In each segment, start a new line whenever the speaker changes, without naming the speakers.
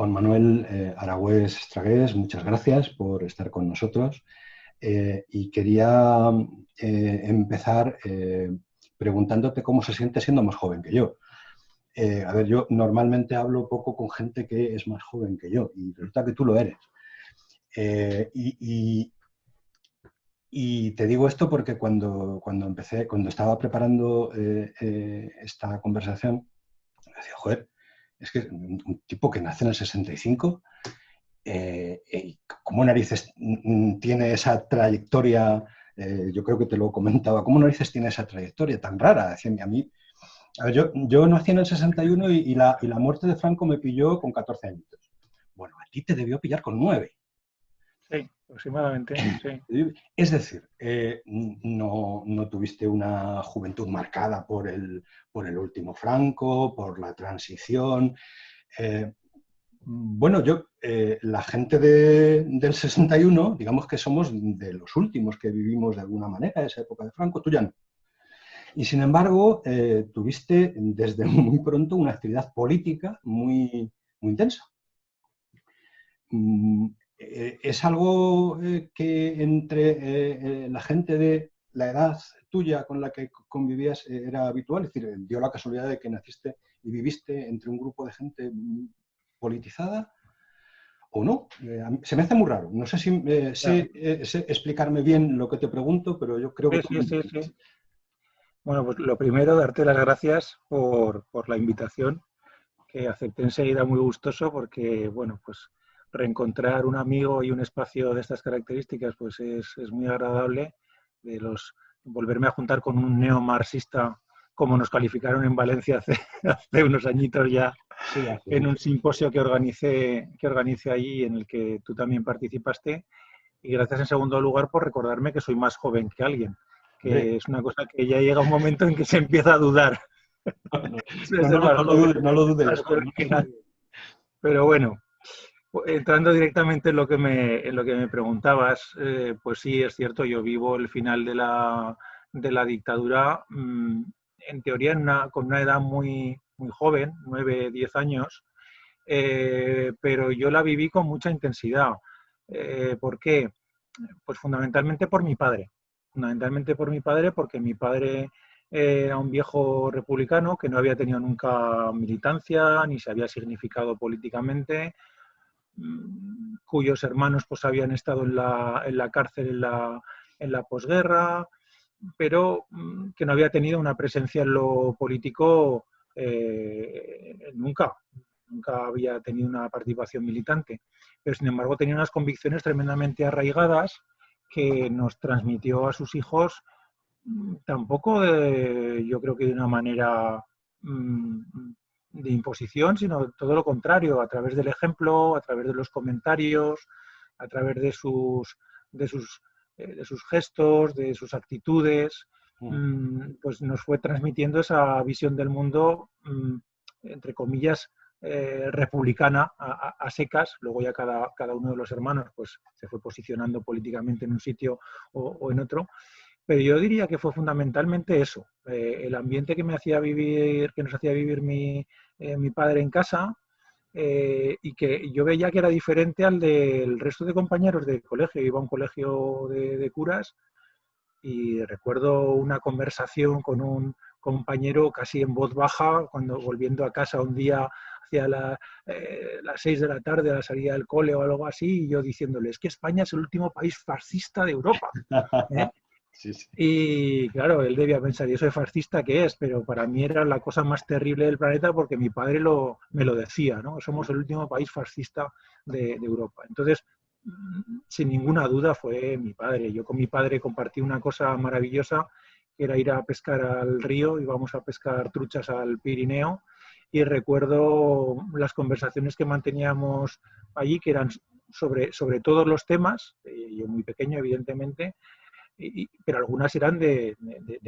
Juan Manuel Aragüés Estragués, muchas gracias por estar con nosotros. Y quería empezar preguntándote cómo se siente siendo más joven que yo. A ver, yo normalmente hablo poco con gente que es más joven que yo y resulta que tú lo eres. Y te digo esto porque cuando estaba preparando esta conversación, me decía, joder, es que un tipo que nace en el 65, ¿cómo narices tiene esa trayectoria? Yo creo que te lo comentaba, ¿cómo narices tiene esa trayectoria tan rara? Decía, a mí, a ver, yo nací en el 61 y la muerte de Franco me pilló con 14 años. Bueno, a ti te debió pillar con 9.
Sí, aproximadamente, sí.
Es decir, no tuviste una juventud marcada por el último Franco, por la transición. Bueno, la gente del 61, digamos que somos de los últimos que vivimos de alguna manera esa época de Franco, tú ya no. Y sin embargo, tuviste desde muy pronto una actividad política muy, muy intensa. ¿Es algo que entre la gente de la edad tuya con la que convivías era habitual? Es decir, dio la casualidad de que naciste y viviste entre un grupo de gente politizada o no. Se me hace muy raro. No sé si sé explicarme bien lo que te pregunto, pero yo creo que
Sí,
tú
sí,
me
sí,
entiendes.
sí. Bueno, pues lo primero, darte las gracias por la invitación, que acepté enseguida muy gustoso porque, bueno, pues reencontrar un amigo y un espacio de estas características pues es muy agradable. Volverme a juntar con un neomarxista, como nos calificaron en Valencia hace unos añitos ya,
Sí, hace
en un
mucho.
simposio que organicé allí en el que tú también participaste. Y gracias en segundo lugar por recordarme que soy más joven que alguien,
Hombre,
que es una cosa que ya llega un momento en que se empieza a dudar de ser más
no lo
joven,
dudes, no lo dudes.
más joven que nadie. Pero bueno, entrando directamente en lo que me preguntabas, pues sí, es cierto, yo vivo el final de la dictadura, en teoría con una edad muy, muy joven, 9, 10 años, pero yo la viví con mucha intensidad. ¿Por qué? Pues fundamentalmente por mi padre. Fundamentalmente por mi padre, porque mi padre era un viejo republicano que no había tenido nunca militancia ni se había significado políticamente, cuyos hermanos pues habían estado en la cárcel en la posguerra, pero que no había tenido una presencia en lo político nunca. Nunca había tenido una participación militante, pero sin embargo tenía unas convicciones tremendamente arraigadas que nos transmitió a sus hijos, tampoco yo creo que de una manera de imposición, sino todo lo contrario, a través del ejemplo, a través de los comentarios, a través de sus, de sus gestos, de sus actitudes, pues nos fue transmitiendo esa visión del mundo, entre comillas, republicana a secas. Luego ya cada uno de los hermanos pues, se fue posicionando políticamente en un sitio o en otro. Pero yo diría que fue fundamentalmente eso, el ambiente que me hacía vivir, que nos hacía vivir mi padre en casa, y que yo veía que era diferente al del resto de compañeros de colegio. Iba a un colegio de curas y recuerdo una conversación con un compañero casi en voz baja cuando volviendo a casa un día hacia las 6 de la tarde a la salida del cole o algo así, y yo diciéndole, es que España es el último país fascista de Europa. ¿Eh?
Sí, sí.
Y claro, él debía pensar, ¿y eso de fascista qué es? Pero para mí era la cosa más terrible del planeta porque mi padre me lo decía, ¿no? Somos el último país fascista de Europa. Entonces, sin ninguna duda fue mi padre. Yo con mi padre compartí una cosa maravillosa, que era ir a pescar al río, íbamos a pescar truchas al Pirineo, y recuerdo las conversaciones que manteníamos allí, que eran sobre todos los temas, yo muy pequeño, evidentemente, pero algunas eran de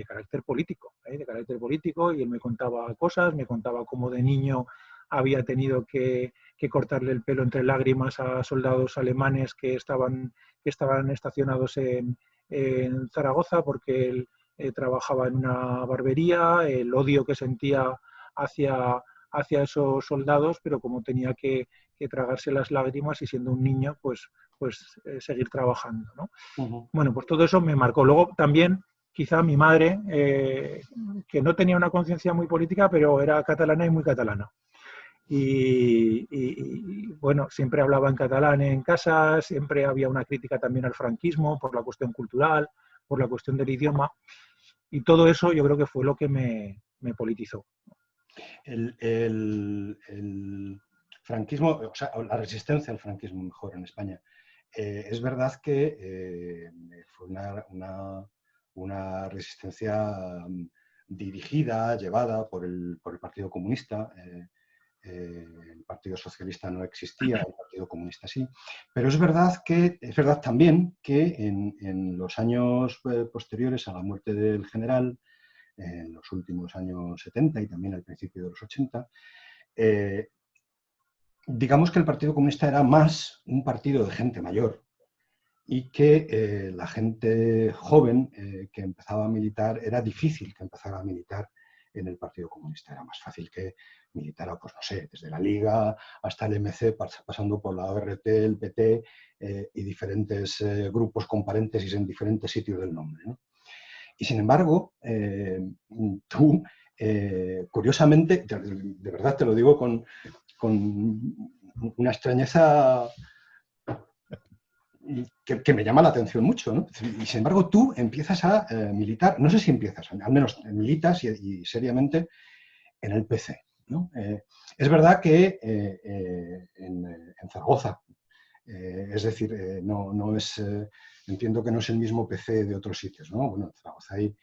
carácter político, de carácter político, y él me contaba cosas, me contaba cómo de niño había tenido que cortarle el pelo entre lágrimas a soldados alemanes que estaban estacionados en Zaragoza porque él trabajaba en una barbería, el odio que sentía hacia, hacia esos soldados, pero como tenía que tragarse las lágrimas y siendo un niño, pues seguir trabajando, ¿no? Bueno, pues todo eso me marcó. Luego también, quizá mi madre, que no tenía una conciencia muy política, pero era catalana y muy catalana. Y, bueno, siempre hablaba en catalán en casa, siempre había una crítica también al franquismo por la cuestión cultural, por la cuestión del idioma, y todo eso yo creo que fue lo que me politizó.
El franquismo, o sea, la resistencia al franquismo, mejor, en España, es verdad que fue una resistencia dirigida, llevada por el Partido Comunista. El Partido Socialista no existía, el Partido Comunista sí. Pero es verdad también que en los años posteriores a la muerte del general, en los últimos años 70 y también al principio de los 80, digamos que el Partido Comunista era más un partido de gente mayor y que la gente joven que empezaba a militar, era difícil que empezara a militar en el Partido Comunista. Era más fácil que militara, pues no sé, desde la Liga hasta el MC, pasando por la ORT, el PT y diferentes grupos con paréntesis en diferentes sitios del nombre, ¿no? Y sin embargo, tú, curiosamente, de verdad te lo digo con una extrañeza que me llama la atención mucho, ¿no? Y sin embargo, tú empiezas a militar, no sé si empiezas, al menos militas y seriamente en el PC, ¿no? Es verdad que en Zaragoza, es decir, no es, entiendo que no es el mismo PC de otros sitios, ¿no? Bueno, en Zaragoza hay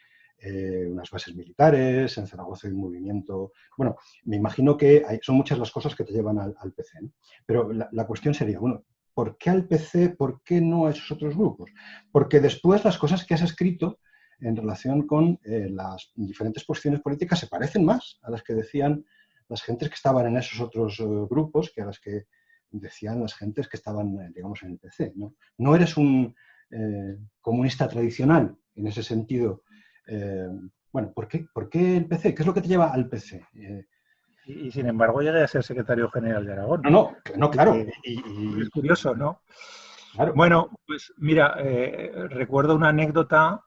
unas bases militares, en Zaragoza hay un movimiento. Bueno, me imagino que son muchas las cosas que te llevan al PC, ¿no? Pero la cuestión sería, bueno, ¿por qué al PC? ¿Por qué no a esos otros grupos? Porque después las cosas que has escrito en relación con las diferentes posiciones políticas se parecen más a las que decían las gentes que estaban en esos otros grupos que a las que decían las gentes que estaban, digamos, en el PC, ¿no? No eres un comunista tradicional en ese sentido. Bueno, ¿por qué el PC? ¿Qué es lo que te lleva al PC?
Y sin embargo llegué a ser secretario general de Aragón.
No, claro.
Es curioso, ¿no?
Claro.
Bueno, pues mira, recuerdo una anécdota,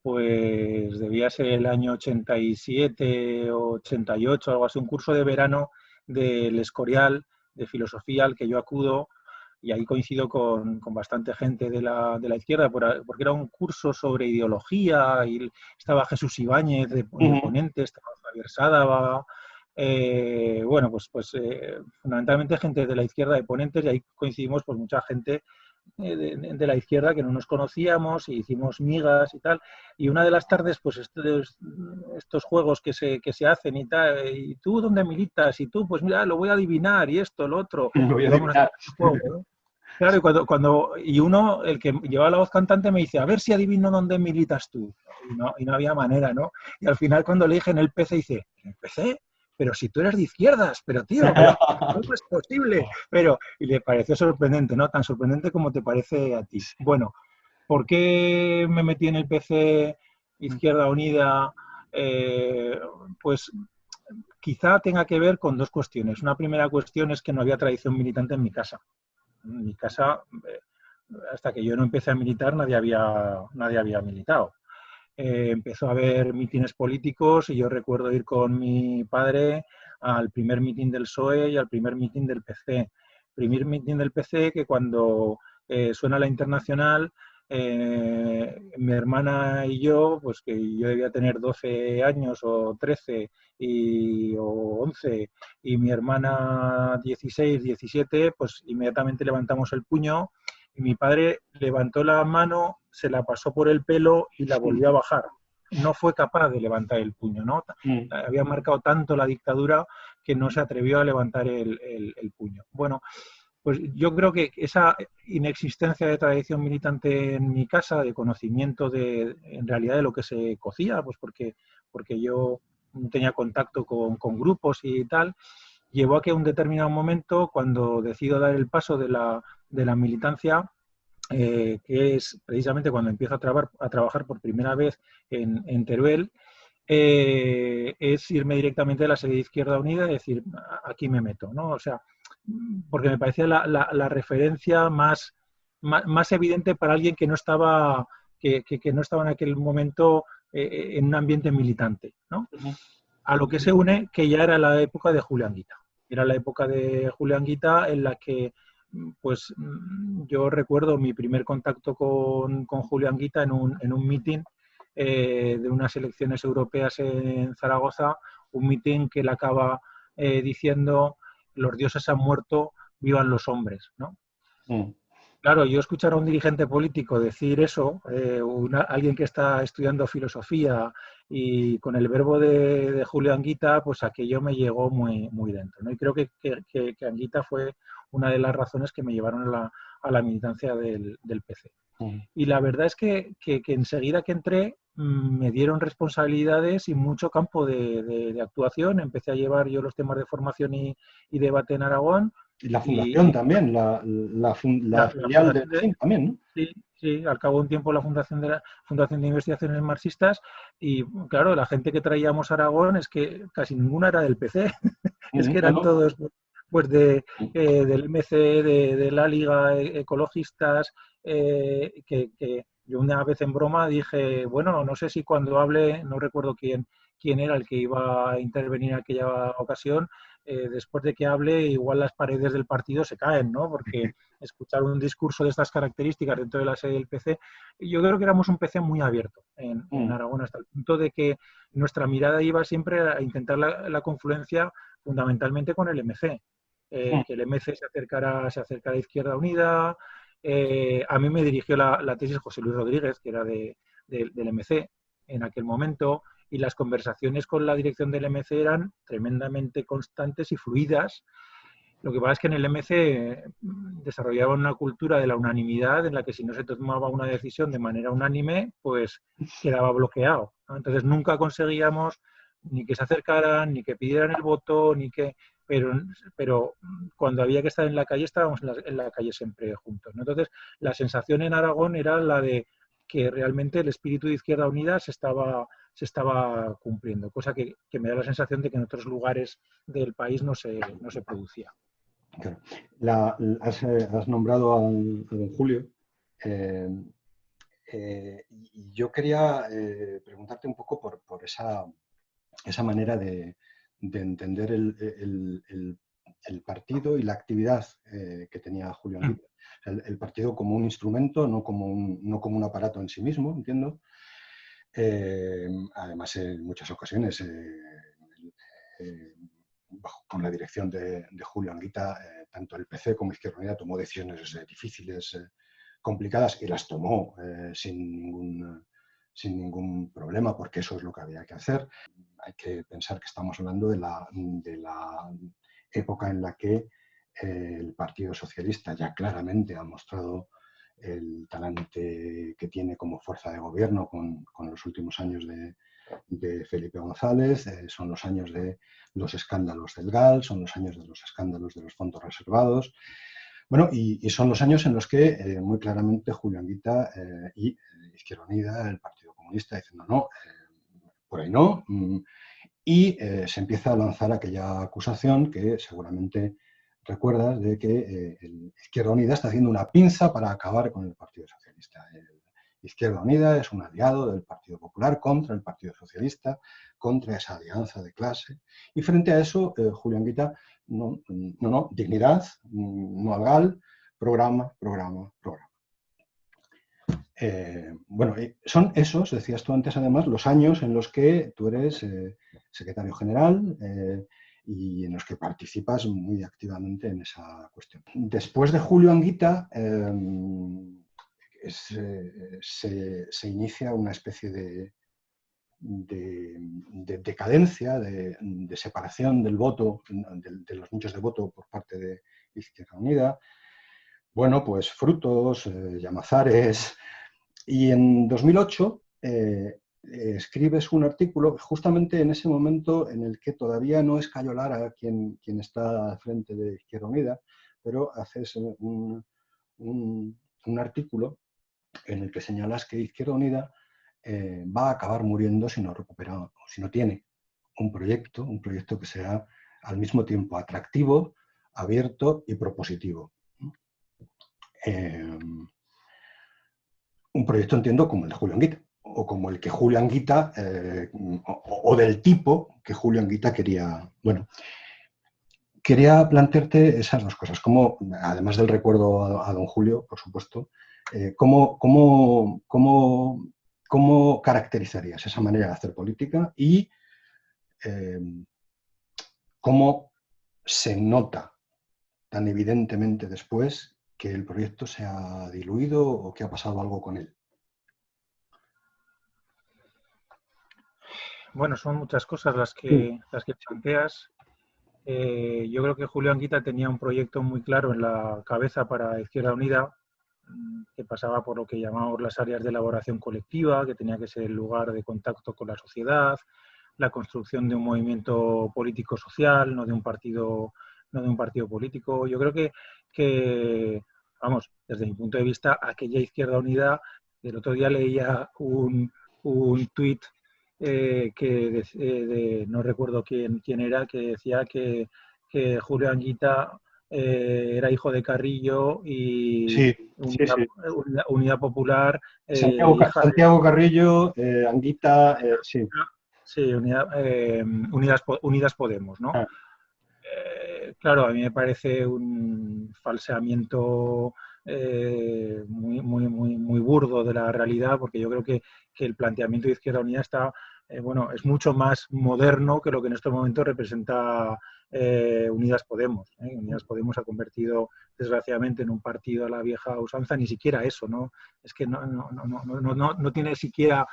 pues debía ser el año 87 o 88, algo así, un curso de verano del Escorial de filosofía al que yo acudo, y ahí coincido con bastante gente de la izquierda, porque era un curso sobre ideología, y estaba Jesús Ibáñez de ponente, estaba Javier Sádava, bueno, pues fundamentalmente gente de la izquierda de ponentes, y ahí coincidimos pues mucha gente de la izquierda que no nos conocíamos, y hicimos migas y tal, y una de las tardes pues estos juegos que se hacen y tal, y tú dónde militas, y tú pues mira, lo voy a adivinar, y esto, lo otro,
Lo voy a
y vamos
adivinar.
a hacer un juego, ¿no? Claro, y uno, el que lleva la voz cantante, me dice, a ver si adivino dónde militas tú. Y no había manera, ¿no? Y al final, cuando le dije en el PC, dice, ¿en el PC? Pero si tú eres de izquierdas, pero tío, pero ¿cómo es posible? Y le pareció sorprendente, ¿no? Tan sorprendente como te parece a ti. Bueno, ¿por qué me metí en el PC Izquierda Unida? Pues quizá tenga que ver con dos cuestiones. Una primera cuestión es que no había tradición militante en mi casa. En mi casa, hasta que yo no empecé a militar, nadie había militado. Empezó a haber mítines políticos y yo recuerdo ir con mi padre al primer mitin del PSOE y al primer mitin del PC. Primer mitin del PC que cuando suena la Internacional, mi hermana y yo, pues que yo debía tener 12 años o 13 o 11, y mi hermana 16, 17, pues inmediatamente levantamos el puño, y mi padre levantó la mano, se la pasó por el pelo y la volvió a bajar. No fue capaz de levantar el puño, ¿no? Había marcado tanto la dictadura que no se atrevió a levantar el puño. Bueno, pues yo creo que esa inexistencia de tradición militante en mi casa, de conocimiento en realidad de lo que se cocía, pues porque yo no tenía contacto con grupos y tal, llevó a que un determinado momento, cuando decido dar el paso de la militancia, que es precisamente cuando empiezo a trabajar por primera vez en Teruel, es irme directamente a la sede de Izquierda Unida y decir, aquí me meto, ¿no? O sea, porque me parecía la referencia más evidente para alguien que no estaba, que no estaba en aquel momento en un ambiente militante, ¿no? A lo que se une que ya era la época de Julián Guita. Era la época de Julián Guita en la que, pues, yo recuerdo mi primer contacto con Julián Guita en un meeting de unas elecciones europeas en Zaragoza, un meeting que él acaba diciendo: los dioses han muerto, vivan los hombres, ¿no?
Mm.
Claro, yo escuchar a un dirigente político decir eso, alguien que está estudiando filosofía y con el verbo de Julio Anguita, pues aquello me llegó muy, muy dentro, ¿no? Y creo que Anguita fue una de las razones que me llevaron a la militancia del PC. Y la verdad es que enseguida que entré me dieron responsabilidades y mucho campo de actuación. Empecé a llevar yo los temas de formación y debate en Aragón.
Y la fundación
Y
también, la
la
filial del
fundación de,
CIN también, ¿no?
sí, sí, al cabo de un tiempo la Fundación de Investigaciones Marxistas y claro, la gente que traíamos a Aragón es que casi ninguna era del PC, es que
No,
eran
no.
todos pues del MC, de la Liga, ecologistas, que yo una vez en broma dije, bueno, no sé si cuando hable, no recuerdo quién era el que iba a intervenir en aquella ocasión, después de que hable, igual las paredes del partido se caen, ¿no? Porque escuchar un discurso de estas características dentro de la sede del PC, yo creo que éramos un PC muy abierto en Aragón, hasta el punto de que nuestra mirada iba siempre a intentar la confluencia fundamentalmente con el MC. Que el MC se acercara a Izquierda Unida. A mí me dirigió la tesis José Luis Rodríguez, que era del MC en aquel momento, y las conversaciones con la dirección del MC eran tremendamente constantes y fluidas. Lo que pasa es que en el MC desarrollaba una cultura de la unanimidad en la que si no se tomaba una decisión de manera unánime, pues quedaba bloqueado, ¿no? Entonces nunca conseguíamos ni que se acercaran, ni que pidieran el voto, ni que... Pero cuando había que estar en la calle, estábamos en la calle siempre juntos, ¿no? Entonces la sensación en Aragón era la de que realmente el espíritu de Izquierda Unida se estaba cumpliendo, cosa que me da la sensación de que en otros lugares del país no se producía.
Claro. Has nombrado a don Julio. eh, y yo quería preguntarte un poco por esa manera de entender el partido y la actividad que tenía Julio Anguita. El partido como un instrumento, no como un aparato en sí mismo, entiendo. Además, en muchas ocasiones, con la dirección de Julio Anguita, tanto el PC como Izquierda Unida tomó decisiones difíciles, complicadas, y las tomó sin ningún problema, porque eso es lo que había que hacer. Hay que pensar que estamos hablando de la época en la que el Partido Socialista ya claramente ha mostrado el talante que tiene como fuerza de gobierno con los últimos años de Felipe González. Son los años de los escándalos del GAL, son los años de los escándalos de los fondos reservados. Bueno, y son los años en los que muy claramente Julio Anguita y Izquierda Unida, el Partido Comunista, dicen no, por ahí no. Y se empieza a lanzar aquella acusación que seguramente recuerdas de que Izquierda Unida está haciendo una pinza para acabar con el Partido Socialista. Izquierda Unida es un aliado del Partido Popular contra el Partido Socialista, contra esa alianza de clase. Y frente a eso, Julio Anguita, no, dignidad, no al GAL, programa. Bueno, son esos, decías tú antes además, los años en los que tú eres secretario general y en los que participas muy activamente en esa cuestión. Después de Julio Anguita se inicia una especie de decadencia, de separación del voto, de los nichos de voto por parte de Izquierda Unida. Bueno, pues Frutos, Llamazares. Y en 2008 escribes un artículo justamente en ese momento en el que todavía no es Cayo Lara quien está al frente de Izquierda Unida, pero haces un artículo en el que señalas que Izquierda Unida va a acabar muriendo si no recupera o si no tiene un proyecto que sea al mismo tiempo atractivo, abierto y propositivo. Un proyecto, entiendo, como el de Julio Anguita, o como el que Julio Anguita, o del tipo que Julio Anguita quería. Bueno, quería plantearte esas dos cosas, como, además del recuerdo a don Julio, por supuesto, ¿cómo caracterizarías esa manera de hacer política y cómo se nota tan evidentemente después que el proyecto se ha diluido o que ha pasado algo con él?
Bueno, son muchas cosas las
Sí.
que planteas. Yo creo que Julio Anguita tenía un proyecto muy claro en la cabeza para Izquierda Unida, que pasaba por lo que llamamos las áreas de elaboración colectiva, que tenía que ser el lugar de contacto con la sociedad, la construcción de un movimiento político-social, no de un partido político. Yo creo vamos, desde mi punto de vista, aquella Izquierda Unida, el otro día leía un tuit no recuerdo quién era, que decía que Julio Anguita era hijo de Carrillo y
Sí, sí, sí.
Unidad Popular, hija de...
Santiago Carrillo, Anguita, sí.
Sí, Unidas Podemos, ¿no?
Ah,
Claro, a mí me parece un falseamiento muy burdo de la realidad, porque yo creo que el planteamiento de Izquierda Unida está, bueno, es mucho más moderno que lo que en estos momentos representa Unidas Podemos. Unidas Podemos se ha convertido, desgraciadamente, en un partido a la vieja usanza, ni siquiera eso, ¿no? Es que no tiene siquiera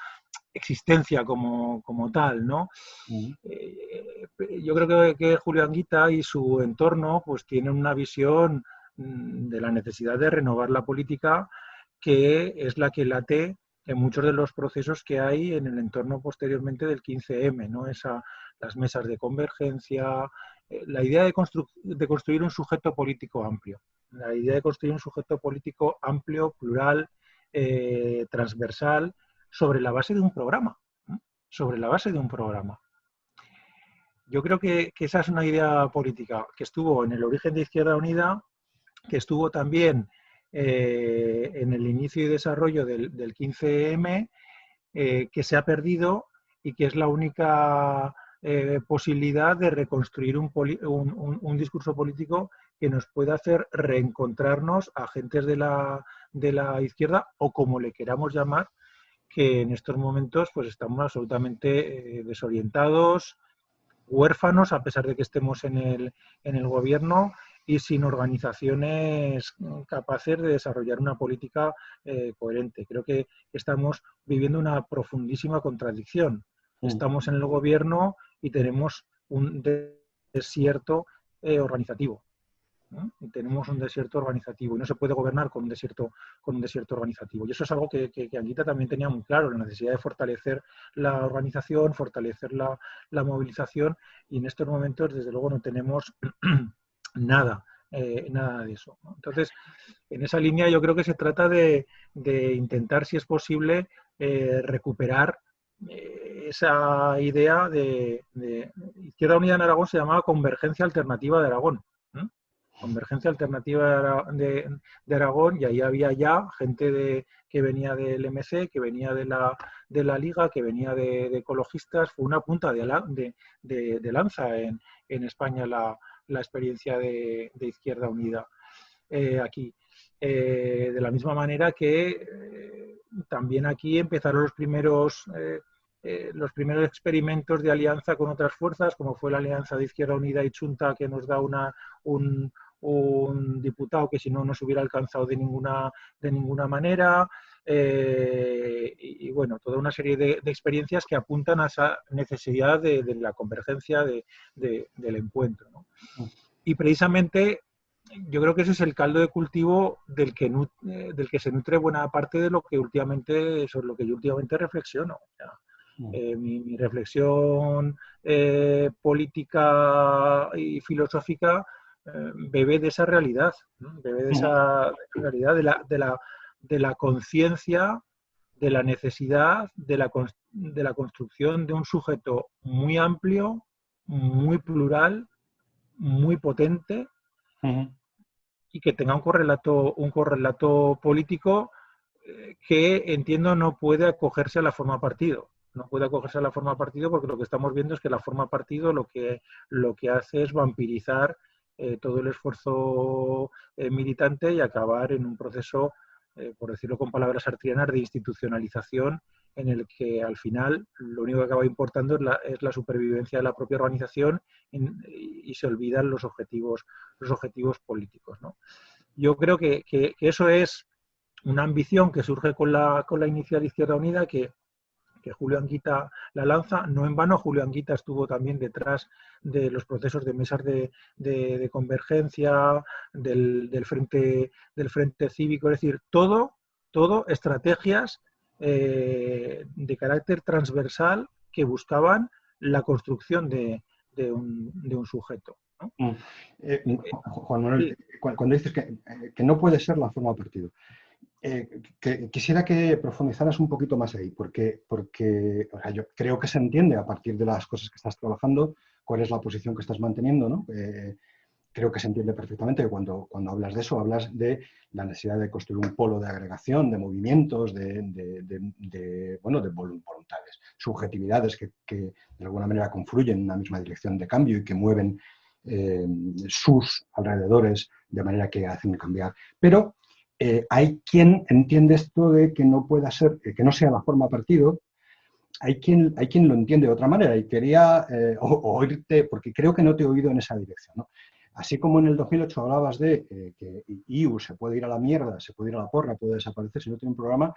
existencia como tal, ¿no? Yo creo que Julio Anguita y su entorno pues tienen una visión de la necesidad de renovar la política, que es la que late en muchos de los procesos que hay en el entorno posteriormente del 15M, ¿no? Las mesas de convergencia, la idea de construir un sujeto político amplio, la idea de construir un sujeto político amplio, plural, transversal, sobre la base de un programa, ¿no? Sobre la base de un programa. Yo creo que esa es una idea política que estuvo en el origen de Izquierda Unida, que estuvo también en el inicio y desarrollo del 15M, que se ha perdido y que es la única posibilidad de reconstruir un discurso político que nos pueda hacer reencontrarnos a agentes de la izquierda, o como le queramos llamar, que en estos momentos pues estamos absolutamente desorientados, huérfanos, a pesar de que estemos en el gobierno, y sin organizaciones capaces de desarrollar una política coherente. Creo que estamos viviendo una profundísima contradicción. Estamos en el gobierno y tenemos un desierto organizativo. ¿No? Y tenemos un desierto organizativo y no se puede gobernar con un desierto organizativo. Y eso es algo que Anguita también tenía muy claro, la necesidad de fortalecer la organización, fortalecer la movilización, y en estos momentos, desde luego, no tenemos nada de eso, ¿no? Entonces, en esa línea yo creo que se trata de intentar, si es posible, recuperar esa idea de Izquierda Unida en Aragón se llamaba Convergencia Alternativa de Aragón. Convergencia Alternativa de Aragón, y ahí había ya gente que venía del MC, que venía de la Liga, que venía de ecologistas. Fue una punta de lanza en España la experiencia de Izquierda Unida aquí. De la misma manera que también aquí empezaron los primeros experimentos de alianza con otras fuerzas, como fue la alianza de Izquierda Unida y Chunta, que nos da un diputado que si no nos hubiera alcanzado de ninguna manera, y bueno, toda una serie de experiencias que apuntan a esa necesidad de la convergencia del encuentro, ¿no? Y precisamente yo creo que ese es el caldo de cultivo del que se nutre buena parte de lo que sobre lo que yo últimamente reflexiono. O sea, mi reflexión política y filosófica bebe de esa realidad, ¿no? Bebe de esa realidad, de la conciencia de la necesidad de la construcción de un sujeto muy amplio, muy plural, muy potente, y que tenga un correlato político que, entiendo, no puede acogerse a la forma partido. No puede acogerse a la forma partido porque lo que estamos viendo es que la forma partido lo que hace es vampirizar todo el esfuerzo militante y acabar en un proceso, por decirlo con palabras sartrianas, de institucionalización, en el que al final lo único que acaba importando es la supervivencia de la propia organización y se olvidan los objetivos políticos, ¿no? Yo creo que eso es una ambición que surge con la inicial Izquierda Unida, que Julio Anguita la lanza. No en vano, Julio Anguita estuvo también detrás de los procesos de mesas de convergencia, del frente cívico, es decir, todo estrategias de carácter transversal que buscaban la construcción de un sujeto, ¿no?
Juan Manuel, cuando dices que no puede ser la forma partido, quisiera que profundizaras un poquito más ahí, porque o sea, yo creo que se entiende a partir de las cosas que estás trabajando cuál es la posición que estás manteniendo, ¿no? Creo que se entiende perfectamente que cuando hablas de eso, hablas de la necesidad de construir un polo de agregación, de movimientos, de voluntades, subjetividades que de alguna manera confluyen en una misma dirección de cambio y que mueven sus alrededores de manera que hacen cambiar. Pero hay quien entiende esto de que no pueda ser, que no sea la forma partido. Hay quien lo entiende de otra manera y quería oírte, porque creo que no te he oído en esa dirección, ¿no? Así como en el 2008 hablabas de que IU se puede ir a la mierda, se puede ir a la porra, puede desaparecer si no tiene un programa,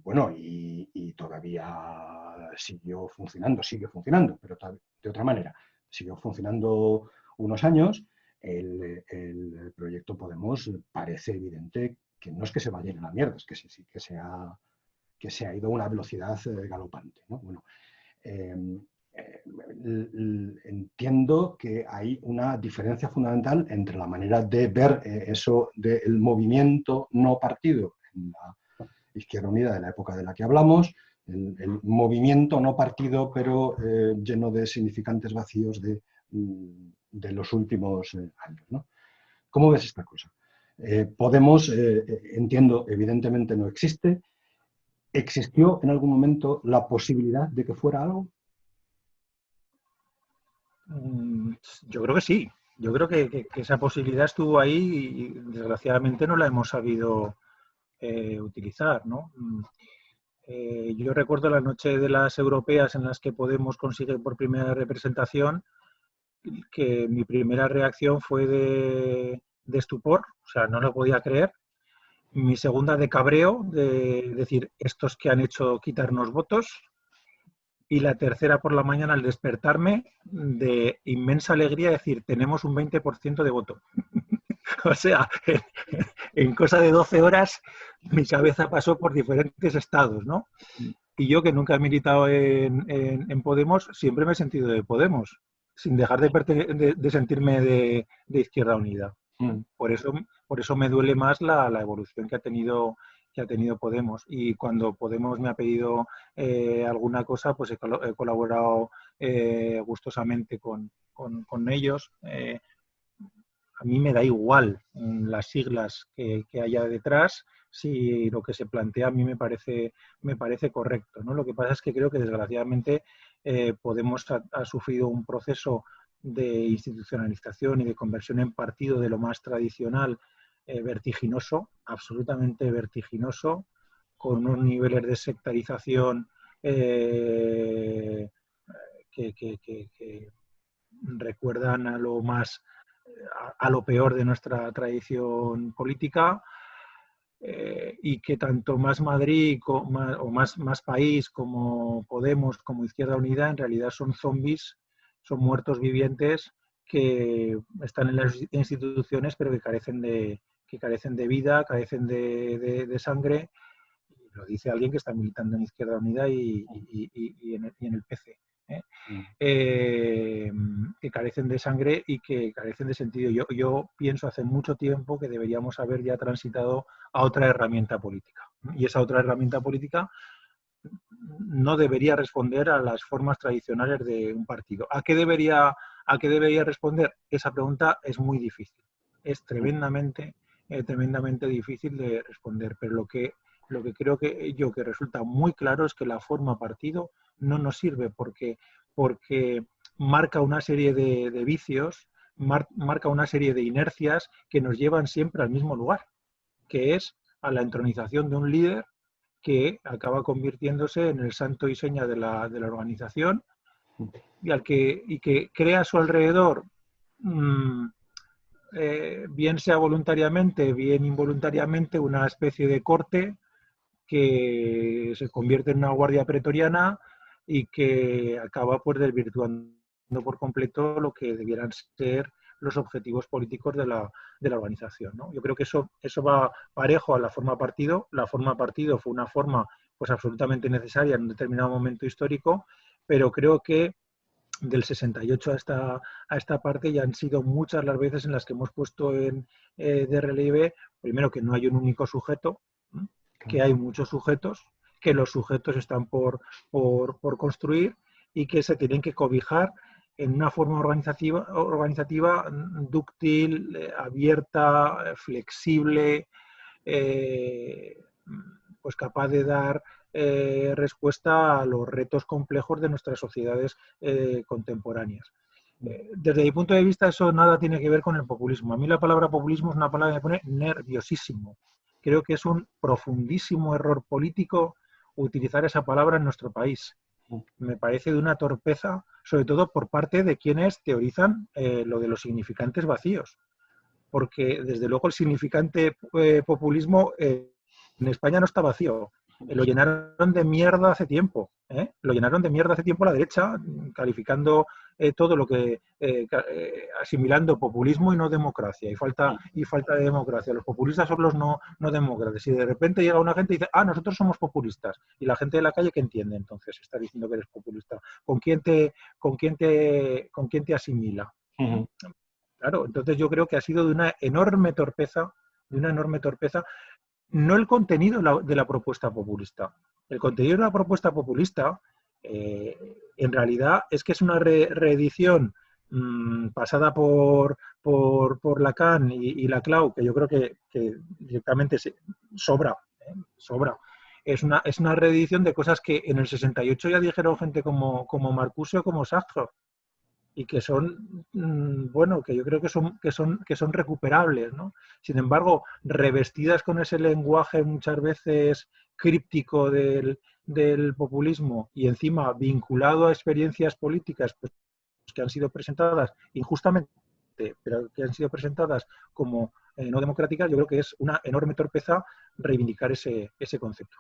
bueno, y todavía sigue funcionando, pero de otra manera. Siguió funcionando unos años. El proyecto Podemos parece evidente que no es que se vaya a ir a la mierda, es que sí que se ha ido a una velocidad galopante, ¿no? Bueno, entiendo que hay una diferencia fundamental entre la manera de ver eso del movimiento no partido en la Izquierda Unida de la época de la que hablamos, el movimiento no partido pero lleno de significantes vacíos de los últimos años, ¿no? ¿Cómo ves esta cosa? Podemos, entiendo, evidentemente no existe. ¿Existió en algún momento la posibilidad de que fuera algo?
Yo creo que sí. Yo creo que esa posibilidad estuvo ahí y desgraciadamente no la hemos sabido utilizar, ¿no? Yo recuerdo la noche de las europeas en las que Podemos consigue por primera representación, que mi primera reacción fue de estupor, o sea, no lo podía creer. Mi segunda de cabreo, de decir, estos que han hecho quitarnos votos. Y la tercera por la mañana, al despertarme, de inmensa alegría, decir, tenemos un 20% de voto. O sea, en cosa de 12 horas mi cabeza pasó por diferentes estados, ¿no? Y yo, que nunca he militado en Podemos, siempre me he sentido de Podemos, sin dejar de sentirme de Izquierda Unida. Por eso me duele más la evolución que ha tenido Podemos. Y cuando Podemos me ha pedido alguna cosa, pues he colaborado gustosamente con ellos. A mí me da igual las siglas que haya detrás, si lo que se plantea a mí me parece correcto, ¿no? Lo que pasa es que creo que desgraciadamente Podemos ha sufrido un proceso de institucionalización y de conversión en partido de lo más tradicional, vertiginoso, absolutamente vertiginoso, con unos niveles de sectarización que recuerdan a lo peor de nuestra tradición política, y que tanto Más Madrid o más País como Podemos, como Izquierda Unida, en realidad son zombies, son muertos vivientes que están en las instituciones pero que carecen de vida, carecen de sangre. Lo dice alguien que está militando en Izquierda Unida y en el PC. Que carecen de sangre y que carecen de sentido. Yo pienso hace mucho tiempo que deberíamos haber ya transitado a otra herramienta política. Y esa otra herramienta política no debería responder a las formas tradicionales de un partido. ¿A qué debería responder? Esa pregunta es muy difícil. Es tremendamente difícil de responder. Pero lo que creo que resulta muy claro es que la forma partido no nos sirve porque marca una serie de vicios, marca una serie de inercias que nos llevan siempre al mismo lugar, que es a la entronización de un líder que acaba convirtiéndose en el santo y seña de la organización y que crea a su alrededor, bien sea voluntariamente, bien involuntariamente, una especie de corte que se convierte en una guardia pretoriana y que acaba pues desvirtuando por completo lo que debieran ser los objetivos políticos de la organización, ¿no? Yo creo que eso va parejo a la forma partido. La forma partido fue una forma pues absolutamente necesaria en un determinado momento histórico, pero creo que del 68 a esta parte ya han sido muchas las veces en las que hemos puesto de relieve, primero, que no hay un único sujeto, ¿no? Que hay muchos sujetos, que los sujetos están por construir y que se tienen que cobijar en una forma organizativa dúctil, abierta, flexible, pues capaz de dar respuesta a los retos complejos de nuestras sociedades contemporáneas. Desde mi punto de vista, eso nada tiene que ver con el populismo. A mí la palabra populismo es una palabra que me pone nerviosísimo. Creo que es un profundísimo error político utilizar esa palabra en nuestro país. Me parece de una torpeza, sobre todo por parte de quienes teorizan lo de los significantes vacíos. Porque, desde luego, el significante populismo en España no está vacío. Lo llenaron de mierda hace tiempo. Lo llenaron de mierda hace tiempo la derecha, calificando todo lo que... asimilando populismo y no democracia. Y falta de democracia. Los populistas son los no demócratas. Y de repente llega una gente y dice, nosotros somos populistas. Y la gente de la calle, ¿qué entiende entonces? Está diciendo que eres populista. ¿Con quién te asimila?
Uh-huh.
Claro, entonces yo creo que ha sido de una enorme torpeza, no el contenido de la propuesta populista. El contenido de la propuesta populista, en realidad, es que es una reedición pasada por Lacan y Laclau, que yo creo que directamente sobra. Es una reedición de cosas que en el 68 ya dijeron gente como Marcuse o como Sartre, y que son, bueno, que yo creo que son recuperables, ¿no? Sin embargo, revestidas con ese lenguaje muchas veces críptico del populismo y encima vinculado a experiencias políticas pues, que han sido presentadas injustamente, pero que han sido presentadas como no democráticas, yo creo que es una enorme torpeza reivindicar ese concepto.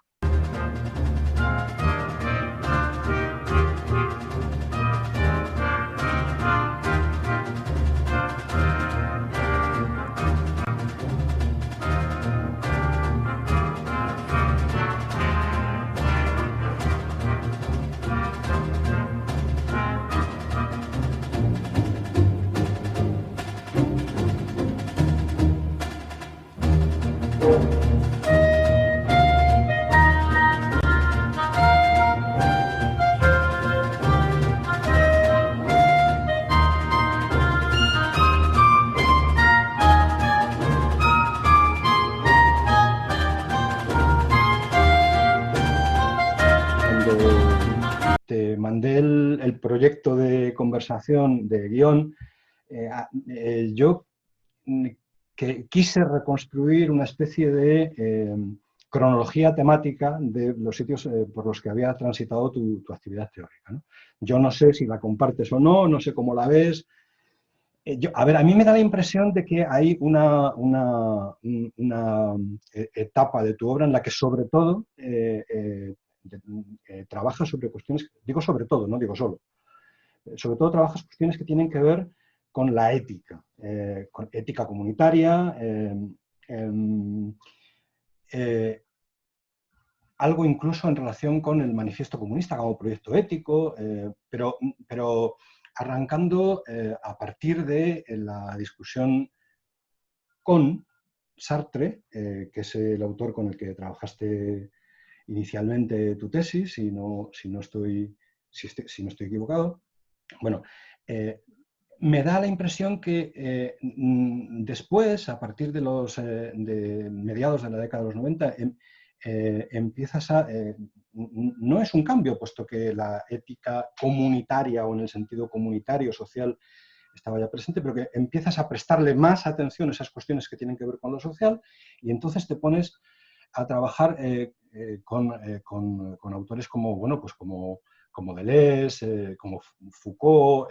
Te mandé el proyecto de conversación de guión, yo quise reconstruir una especie de cronología temática de los sitios por los que había transitado tu actividad teórica, ¿no? Yo no sé si la compartes o no sé cómo la ves. A mí me da la impresión de que hay una etapa de tu obra en la que sobre todo trabaja sobre cuestiones, digo sobre todo, no digo solo, sobre todo trabajas cuestiones que tienen que ver con la ética, con ética comunitaria, algo incluso en relación con el manifiesto comunista como proyecto ético, pero arrancando a partir de la discusión con Sartre, que es el autor con el que trabajaste inicialmente tu tesis, si no estoy equivocado. Bueno, me da la impresión que después, a partir de mediados de la década de los 90, empiezas a... no es un cambio, puesto que la ética comunitaria o en el sentido comunitario, social, estaba ya presente, pero que empiezas a prestarle más atención a esas cuestiones que tienen que ver con lo social y entonces te pones a trabajar con autores como, bueno, pues como Deleuze, como Foucault.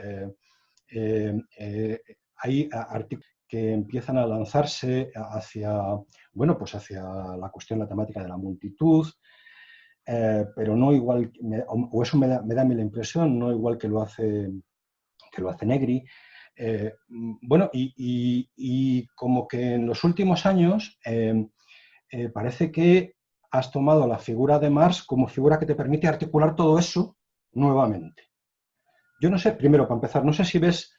Hay artículos que empiezan a lanzarse hacia, bueno, pues hacia la cuestión, la temática de la multitud, pero no igual, o eso me da a mí la impresión, no igual que lo hace Negri. Bueno, y como que en los últimos años parece que has tomado la figura de Marx como figura que te permite articular todo eso nuevamente. Yo no sé, primero, para empezar, no sé si ves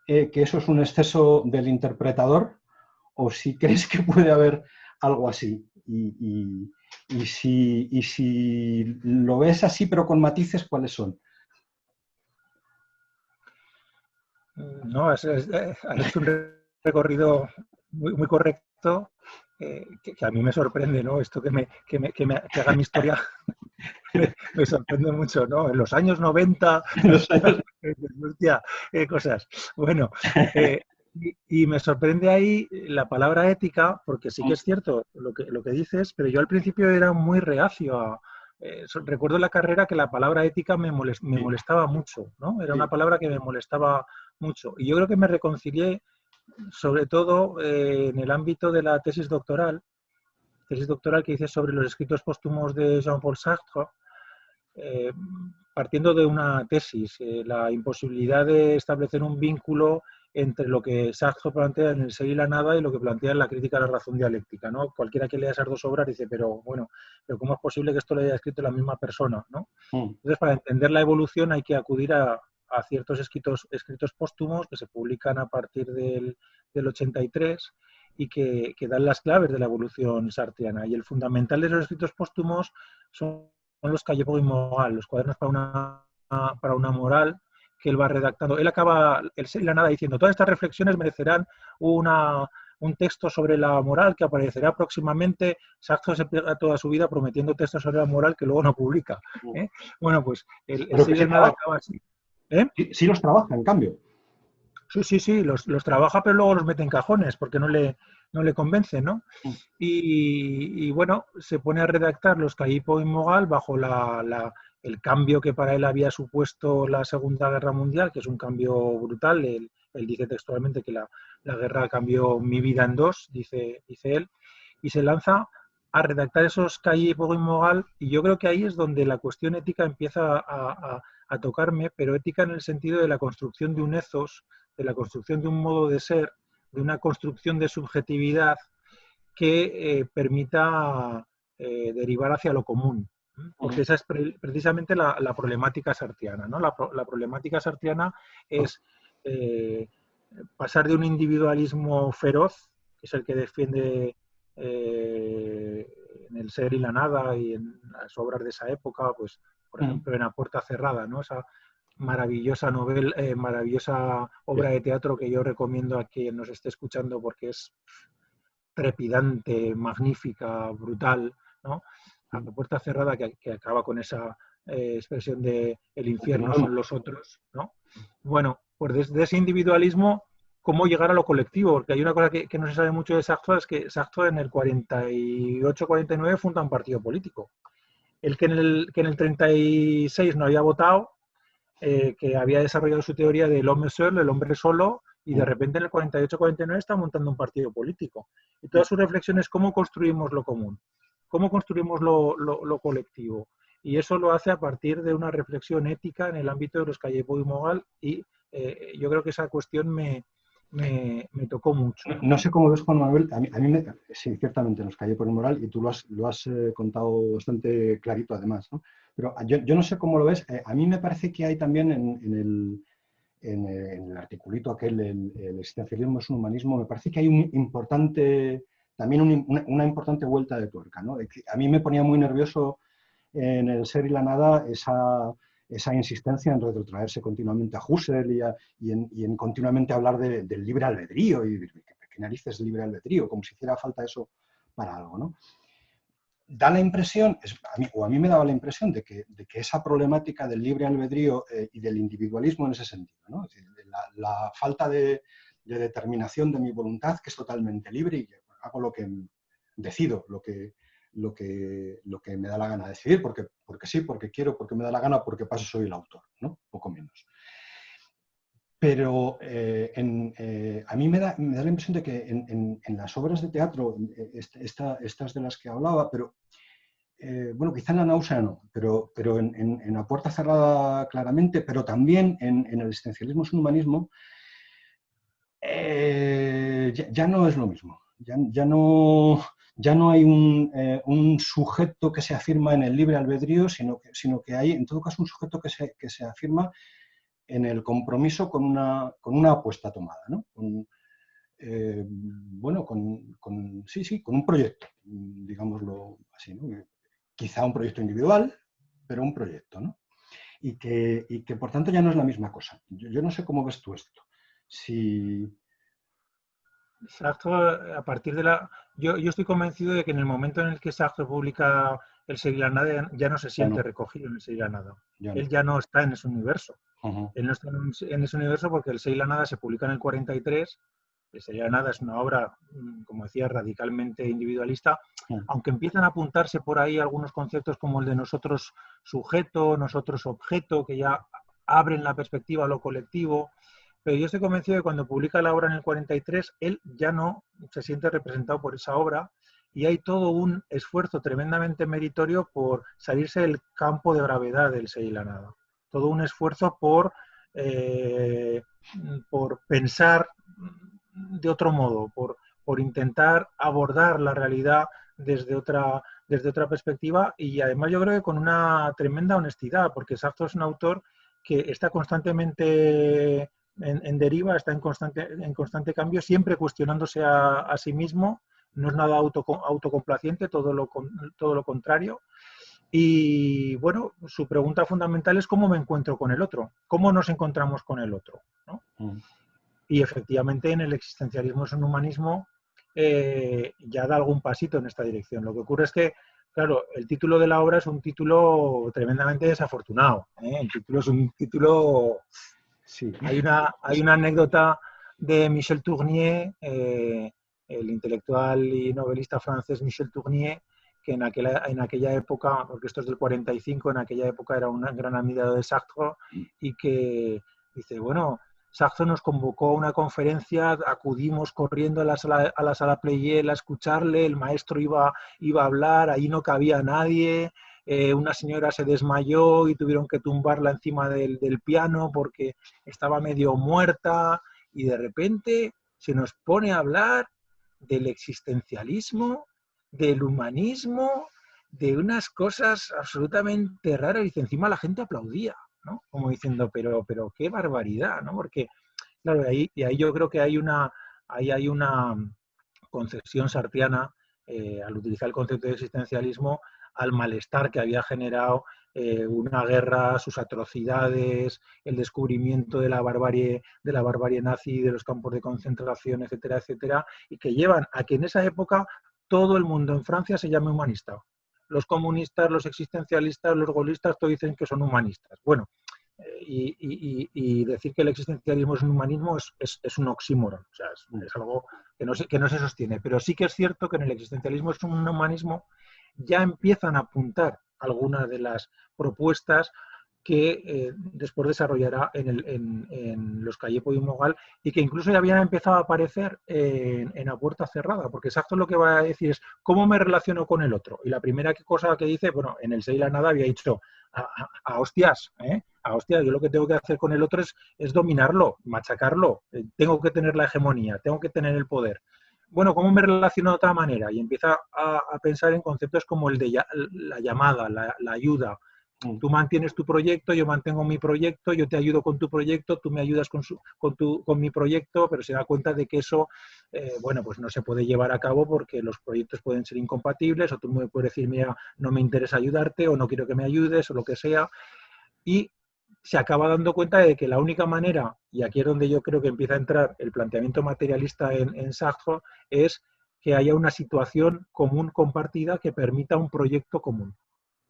que eso es un exceso del interpretador o si crees que puede haber algo así. Y si lo ves así, pero con matices, ¿cuáles son?
No, has hecho un recorrido muy correcto, que a mí me sorprende, ¿no? Esto que haga mi historia me sorprende mucho, ¿no? En los años 90, hostia, cosas. Bueno, y me sorprende ahí la palabra ética, porque sí que es cierto lo que dices, pero yo al principio era muy reacio a... recuerdo en la carrera que la palabra ética me molestaba mucho, ¿no? Era una palabra que me molestaba mucho. Y yo creo que me reconcilié, sobre todo en el ámbito de la tesis doctoral que hice sobre los escritos póstumos de Jean-Paul Sartre, partiendo de una tesis, la imposibilidad de establecer un vínculo entre lo que Sartre plantea en El ser y la nada y lo que plantea en la crítica a la razón dialéctica, ¿no? Cualquiera que lea esas dos obras dice, pero bueno, pero ¿cómo es posible que esto lo haya escrito la misma persona, ¿no? Entonces, para entender la evolución hay que acudir a ciertos escritos póstumos que se publican a partir del 83 y que dan las claves de la evolución sartreana. Y el fundamental de esos escritos póstumos son los Callejo y Mogal, los cuadernos para una moral, que él va redactando. Él acaba El ser y la nada diciendo, todas estas reflexiones merecerán un texto sobre la moral que aparecerá próximamente. Sartre se pega toda su vida prometiendo textos sobre la moral que luego no publica. Bueno, pues el ser y la nada acaba así.
Sí los trabaja, en cambio.
Sí, los trabaja, pero luego los mete en cajones porque no le convence, ¿no? Y bueno, se pone a redactar los Callipo y Mogal bajo el cambio que para él había supuesto la Segunda Guerra Mundial, que es un cambio brutal. Él dice textualmente que la guerra cambió mi vida en dos, dice él, y se lanza a redactar esos Callipo y Mogal, y yo creo que ahí es donde la cuestión ética empieza a tocarme, pero ética en el sentido de la construcción de un ethos, de la construcción de un modo de ser, de una construcción de subjetividad que permita derivar hacia lo común. Porque esa es precisamente la problemática sartreana, ¿no? La problemática sartreana es pasar de un individualismo feroz, que es el que defiende en El ser y la nada y en las obras de esa época, pues por ejemplo en A puerta cerrada, ¿no? Esa maravillosa novela, maravillosa obra de teatro que yo recomiendo a quien nos esté escuchando porque es trepidante, magnífica, brutal, ¿no? A puerta cerrada que acaba con esa expresión de el infierno son los otros, ¿no? Bueno, pues desde ese individualismo, ¿cómo llegar a lo colectivo? Porque hay una cosa que no se sabe mucho de Sartre, es que Sartre en el 48-49 funda un partido político. El que en el 36 no había votado, que había desarrollado su teoría del homme seul, el hombre solo, y de repente en el 48-49 está montando un partido político. Y todas sus reflexiones, ¿cómo construimos lo común? ¿Cómo construimos lo colectivo? Y eso lo hace a partir de una reflexión ética en el ámbito de los Callejo y Mogal, y yo creo que esa cuestión me tocó mucho.
No sé cómo ves, Juan Manuel, a mí sí, ciertamente nos cayó por el moral y tú lo has contado bastante clarito además, ¿no? Pero yo no sé cómo lo ves, a mí me parece que hay también en en el articulito aquel, el existencialismo es un humanismo, me parece que hay también una importante vuelta de tuerca, ¿no? A mí me ponía muy nervioso en El ser y la nada esa insistencia en retrotraerse continuamente a Husserl y en continuamente hablar del libre albedrío, y ¿qué narices libre albedrío? Como si hiciera falta eso para algo, ¿no? Da la impresión, a mí me daba la impresión de que esa problemática del libre albedrío y del individualismo en ese sentido, ¿no? Es decir, la falta de determinación de mi voluntad, que es totalmente libre y hago lo que decido, lo que me da la gana de decidir, porque sí, porque quiero, porque me da la gana, porque paso soy el autor, ¿no? Poco menos. Pero a mí me da la impresión de que en las obras de teatro, estas de las que hablaba, pero bueno, quizá en La náusea no, pero en La puerta cerrada claramente, pero también en el existencialismo es un humanismo, ya no es lo mismo. Ya no hay un sujeto que se afirma en el libre albedrío, sino que hay, en todo caso, un sujeto que se afirma en el compromiso con una apuesta tomada, ¿no? Bueno, sí, con un proyecto, digámoslo así, ¿no? Quizá un proyecto individual, pero un proyecto, ¿no? Y que por tanto ya no es la misma cosa. Yo no sé cómo ves tú esto. Si...
Sartre, a partir de la... Yo estoy convencido de que en el momento en el que Sartre publica El ser y la nada, ya no se siente recogido en El ser y la nada. Él ya no está en ese universo. Él no está en ese universo porque El ser y la nada se publica en el 43. El ser y la nada es una obra, como decía, radicalmente individualista, aunque empiezan a apuntarse por ahí algunos conceptos como el de nosotros sujeto, nosotros objeto, que ya abren la perspectiva a lo colectivo. Pero yo estoy convencido de que cuando publica la obra en el 43, él ya no se siente representado por esa obra y hay todo un esfuerzo tremendamente meritorio por salirse del campo de gravedad del ser y la nada. Todo un esfuerzo por pensar de otro modo, por intentar abordar la realidad desde otra perspectiva y además yo creo que con una tremenda honestidad, porque Sartre es un autor que está constantemente en deriva, está en constante cambio, siempre cuestionándose a sí mismo, no es nada autocomplaciente, todo lo contrario. Y bueno, su pregunta fundamental es cómo me encuentro con el otro, cómo nos encontramos con el otro, ¿no? Y efectivamente en el existencialismo es un humanismo ya da algún pasito en esta dirección. Lo que ocurre es que, claro, el título de la obra es un título tremendamente desafortunado. El título es un título... Sí. Hay una anécdota de Michel Tournier, el intelectual y novelista francés Michel Tournier, que en aquella época, porque esto es del 45, en aquella época era un gran amigo de Sartre, y que dice, bueno, Sartre nos convocó a una conferencia, acudimos corriendo a la sala Pleyel a escucharle, el maestro iba a hablar, ahí no cabía nadie, una señora se desmayó y tuvieron que tumbarla encima del piano porque estaba medio muerta y de repente se nos pone a hablar del existencialismo, del humanismo, de unas cosas absolutamente raras y dice, encima la gente aplaudía, ¿no? Como diciendo, pero qué barbaridad, ¿no? Porque, claro, ahí yo creo que hay una concesión sartriana al utilizar el concepto de existencialismo al malestar que había generado una guerra, sus atrocidades, el descubrimiento de la barbarie nazi, de los campos de concentración, etcétera, etcétera, y que llevan a que en esa época todo el mundo en Francia se llame humanista. Los comunistas, los existencialistas, los gaullistas, todos dicen que son humanistas. Bueno, y decir que el existencialismo es un humanismo es un oxímoron, o sea, es algo que no se sostiene. Pero sí que es cierto que en el existencialismo es un humanismo ya empiezan a apuntar algunas de las propuestas que después desarrollará en los Cahiers y Mogal y que incluso ya habían empezado a aparecer en La puerta cerrada, porque Sartre lo que va a decir es ¿cómo me relaciono con el otro? Y la primera cosa que dice, bueno, en El ser y la nada había dicho a hostias, yo lo que tengo que hacer con el otro es dominarlo, machacarlo, tengo que tener la hegemonía, tengo que tener el poder. Bueno, ¿cómo me relaciono de otra manera? Y empieza a pensar en conceptos como el de la llamada, la ayuda, Tú mantienes tu proyecto, yo mantengo mi proyecto, yo te ayudo con tu proyecto, tú me ayudas con mi proyecto, pero se da cuenta de que eso, bueno, pues no se puede llevar a cabo porque los proyectos pueden ser incompatibles, o tú me puedes decir, mira, no me interesa ayudarte, o no quiero que me ayudes, o lo que sea, y se acaba dando cuenta de que la única manera, y aquí es donde yo creo que empieza a entrar el planteamiento materialista en Sartre, es que haya una situación común compartida que permita un proyecto común.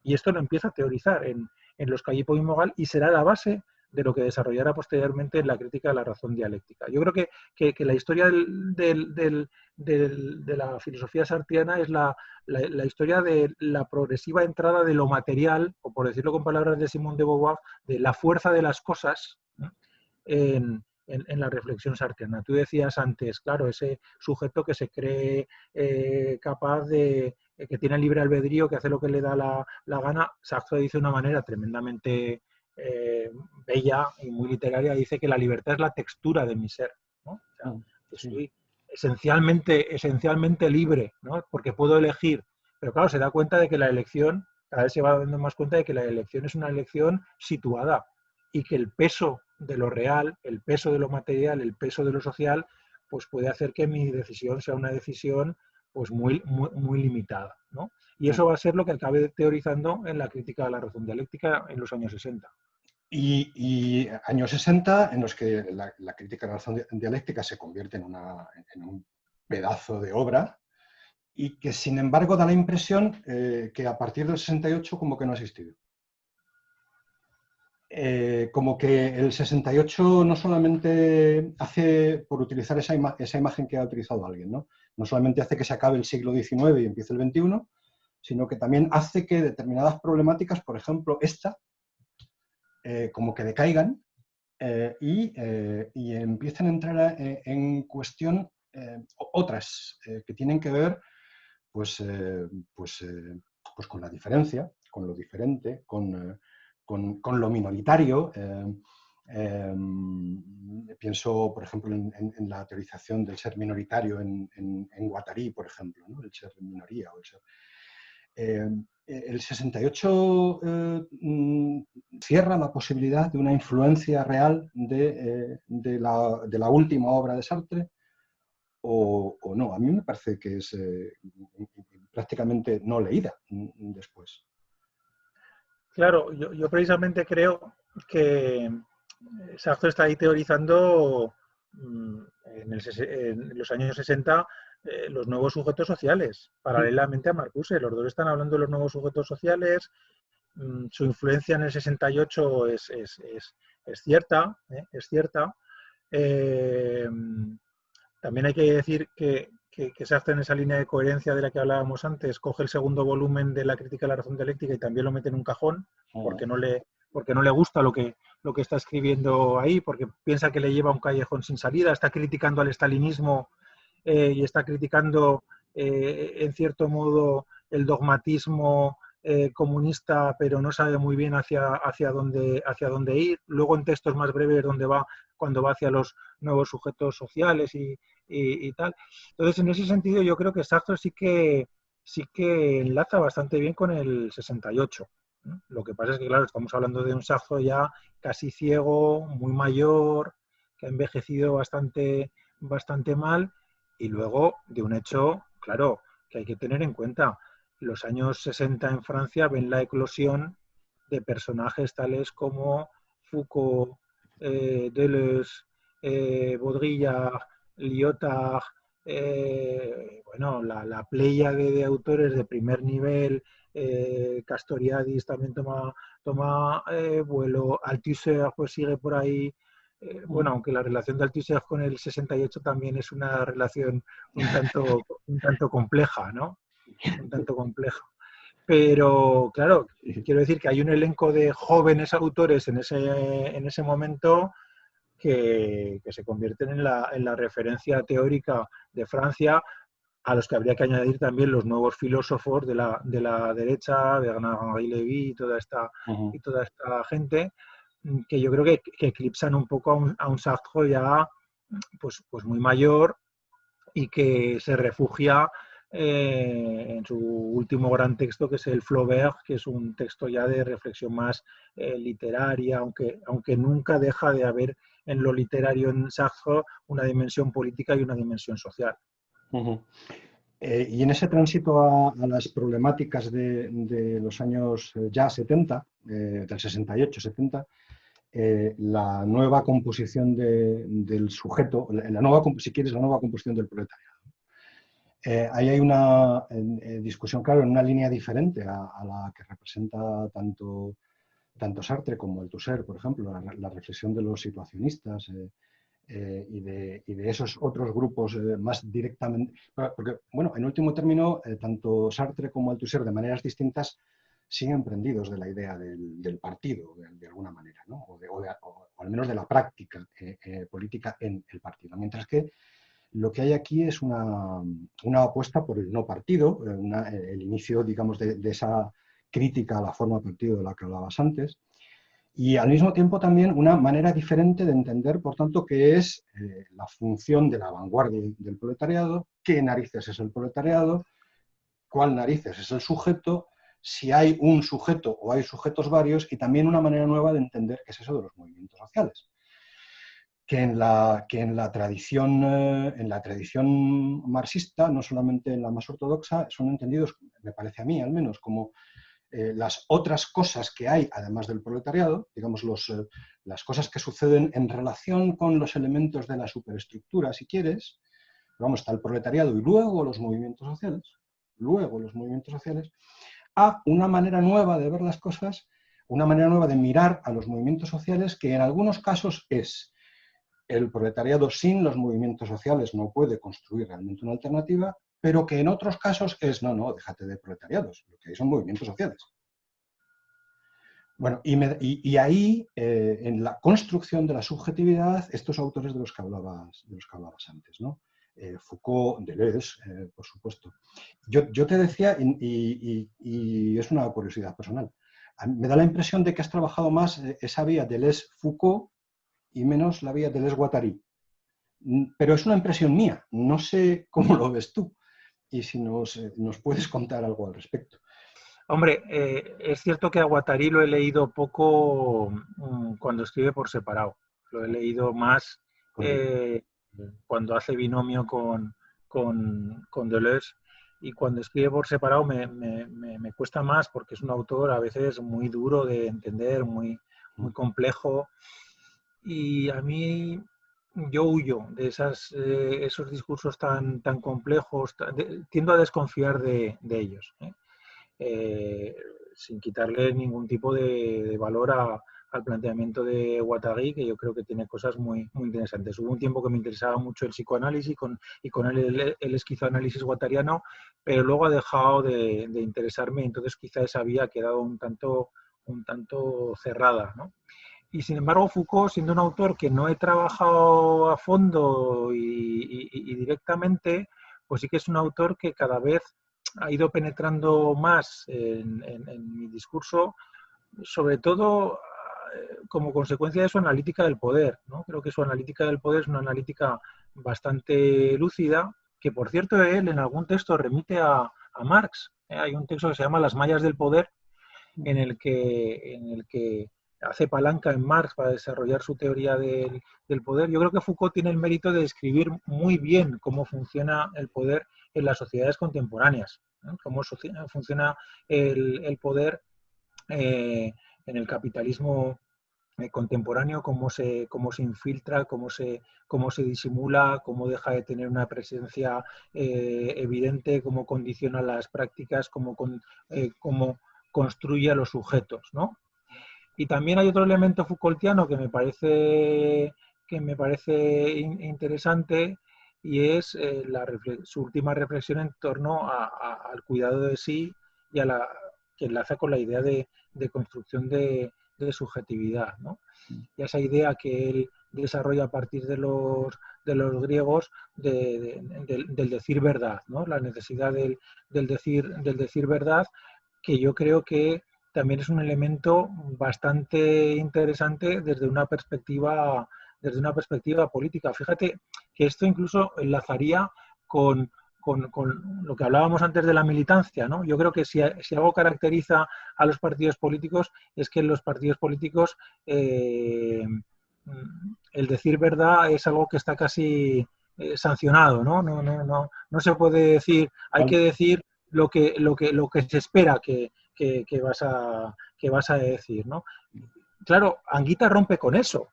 Y esto lo empieza a teorizar en los Callipo y Mogal y será la base de lo que desarrollará posteriormente en la crítica de la razón dialéctica. Yo creo que la historia de la filosofía sartreana es la historia de la progresiva entrada de lo material, o por decirlo con palabras de Simone de Beauvoir, de la fuerza de las cosas, ¿no?, en la reflexión sartreana. Tú decías antes, claro, ese sujeto que se cree capaz de, que tiene libre albedrío, que hace lo que le da la gana. Sartre dice de una manera tremendamente bella y muy literaria, dice que la libertad es la textura de mi ser, ¿no? O sea, que soy esencialmente libre, ¿no?, porque puedo elegir. Pero claro, se da cuenta de que la elección, cada vez se va dando más cuenta de que la elección es una elección situada y que el peso de lo real, el peso de lo material, el peso de lo social, pues puede hacer que mi decisión sea una decisión pues muy limitada, ¿no? Y eso va a ser lo que acabe teorizando en la crítica de la razón dialéctica en los años 60.
Y años 60 en los que la crítica de la razón dialéctica se convierte en un pedazo de obra y que sin embargo da la impresión que a partir del 68 como que no ha existido. Como que el 68 no solamente hace, por utilizar esa imagen que ha utilizado alguien, ¿no? No solamente hace que se acabe el siglo XIX y empiece el XXI, sino que también hace que determinadas problemáticas, por ejemplo esta, como que decaigan y empiecen a entrar en cuestión otras que tienen que ver pues con la diferencia, con lo diferente, con lo minoritario. Pienso, por ejemplo, en la teorización del ser minoritario en Guattari, por ejemplo, ¿no?, el ser minoría o el ser... el 68 cierra la posibilidad de una influencia real de la última obra de Sartre, o no. A mí me parece que es prácticamente no leída después.
Claro, yo precisamente creo que Sartre está ahí teorizando en los años 60 los nuevos sujetos sociales, paralelamente a Marcuse. Los dos están hablando de los nuevos sujetos sociales. Su influencia en el 68 es cierta, es cierta. También hay que decir que Sartre, en esa línea de coherencia de la que hablábamos antes, coge el segundo volumen de la crítica de la razón dialéctica y también lo mete en un cajón porque no le gusta lo que está escribiendo ahí, porque piensa que le lleva a un callejón sin salida. Está criticando al estalinismo y está criticando en cierto modo el dogmatismo comunista, pero no sabe muy bien hacia dónde ir. Luego en textos más breves cuando va hacia los nuevos sujetos sociales y tal. Entonces, en ese sentido, yo creo que Sartre sí que enlaza bastante bien con el 68. Lo que pasa es que, claro, estamos hablando de un Sartre ya casi ciego, muy mayor, que ha envejecido bastante mal, y luego de un hecho, claro, que hay que tener en cuenta. Los años 60 en Francia ven la eclosión de personajes tales como Foucault, Deleuze, Baudrillard, Lyotard, bueno, la pléyade de autores de primer nivel. Castoriadis también toma vuelo. Althusser pues sigue por ahí. Bueno, aunque la relación de Althusser con el 68 también es una relación un tanto compleja, ¿no? Un tanto compleja. Pero, claro, quiero decir que hay un elenco de jóvenes autores en ese momento que se convierten en la referencia teórica de Francia, a los que habría que añadir también los nuevos filósofos de la derecha, Bernard-Henri Lévy y toda esta gente, que yo creo que eclipsan un poco a un Sartre ya pues muy mayor y que se refugia en su último gran texto, que es el Flaubert, que es un texto ya de reflexión más literaria, aunque nunca deja de haber en lo literario en Sartre una dimensión política y una dimensión social.
Y en ese tránsito a las problemáticas de los años ya 70, del 68-70, la nueva composición del sujeto, si quieres, la nueva composición del proletariado. Ahí hay una discusión, claro, en una línea diferente a la que representa tanto Sartre como Althusser, por ejemplo, la reflexión de los situacionistas y de esos otros grupos más directamente. Porque, bueno, en último término, tanto Sartre como Althusser, de maneras distintas, siguen prendidos de la idea del partido, de alguna manera, ¿no? o al menos de la práctica política en el partido. Mientras que lo que hay aquí es una apuesta por el no partido, el inicio, digamos, de esa crítica a la forma partido de la que hablabas antes, y al mismo tiempo también una manera diferente de entender, por tanto, qué es la función de la vanguardia del proletariado, qué narices es el proletariado, cuál narices es el sujeto, si hay un sujeto o hay sujetos varios, y también una manera nueva de entender qué es eso de los movimientos sociales. Que en la tradición marxista, no solamente en la más ortodoxa, son entendidos, me parece a mí al menos, como las otras cosas que hay, además del proletariado, digamos, las cosas que suceden en relación con los elementos de la superestructura, si quieres. Vamos, está el proletariado y luego los movimientos sociales, a una manera nueva de ver las cosas, una manera nueva de mirar a los movimientos sociales, que en algunos casos es: el proletariado sin los movimientos sociales no puede construir realmente una alternativa, pero que en otros casos es: no, déjate de proletariados, lo que hay son movimientos sociales. Bueno, y ahí, en la construcción de la subjetividad, estos autores de los que hablabas antes, ¿no? Foucault, Deleuze, por supuesto. Yo te decía, y es una curiosidad personal, me da la impresión de que has trabajado más esa vía Deleuze-Foucault y menos la vía Deleuze-Guattari. Pero es una impresión mía, no sé cómo lo ves tú, y si nos puedes contar algo al respecto.
Hombre, es cierto que a Guattari lo he leído poco cuando escribe por separado. Lo he leído más cuando hace binomio con Deleuze, y cuando escribe por separado me cuesta más, porque es un autor a veces muy duro de entender, muy complejo, y a mí yo huyo de esos discursos tan complejos, tiendo a desconfiar de ellos. Sin quitarle ningún tipo de valor al planteamiento de Guattari, que yo creo que tiene cosas muy interesantes. Hubo un tiempo que me interesaba mucho el psicoanálisis y con el esquizoanálisis guattariano, pero luego ha dejado de interesarme, entonces quizá esa vía ha quedado un tanto cerrada, ¿no? Y sin embargo, Foucault, siendo un autor que no he trabajado a fondo y directamente, pues sí que es un autor que cada vez ha ido penetrando más en mi discurso, sobre todo como consecuencia de su analítica del poder, ¿no? Creo que su analítica del poder es una analítica bastante lúcida, que por cierto él en algún texto remite a Marx. Hay un texto que se llama Las mallas del poder, en el que hace palanca en Marx para desarrollar su teoría del poder. Yo creo que Foucault tiene el mérito de describir muy bien cómo funciona el poder en las sociedades contemporáneas, ¿no? Cómo funciona el poder en el capitalismo contemporáneo, cómo se infiltra, cómo se disimula, cómo deja de tener una presencia evidente, cómo condiciona las prácticas, cómo construye a los sujetos, ¿no? Y también hay otro elemento Foucaultiano que me parece interesante, y es su última reflexión en torno al cuidado de sí, y que enlaza con la idea de construcción de subjetividad, ¿no? Y esa idea que él desarrolla a partir de los griegos del decir verdad, ¿no? La necesidad del decir verdad, que yo creo que también es un elemento bastante interesante desde una perspectiva política. Fíjate que esto incluso enlazaría con con lo que hablábamos antes de la militancia, ¿no? Yo creo que si algo caracteriza a los partidos políticos es que en los partidos políticos el decir verdad es algo que está casi sancionado, ¿no? No se puede decir, hay que decir lo que se espera que vas a decir, ¿no? Claro, Anguita rompe con eso.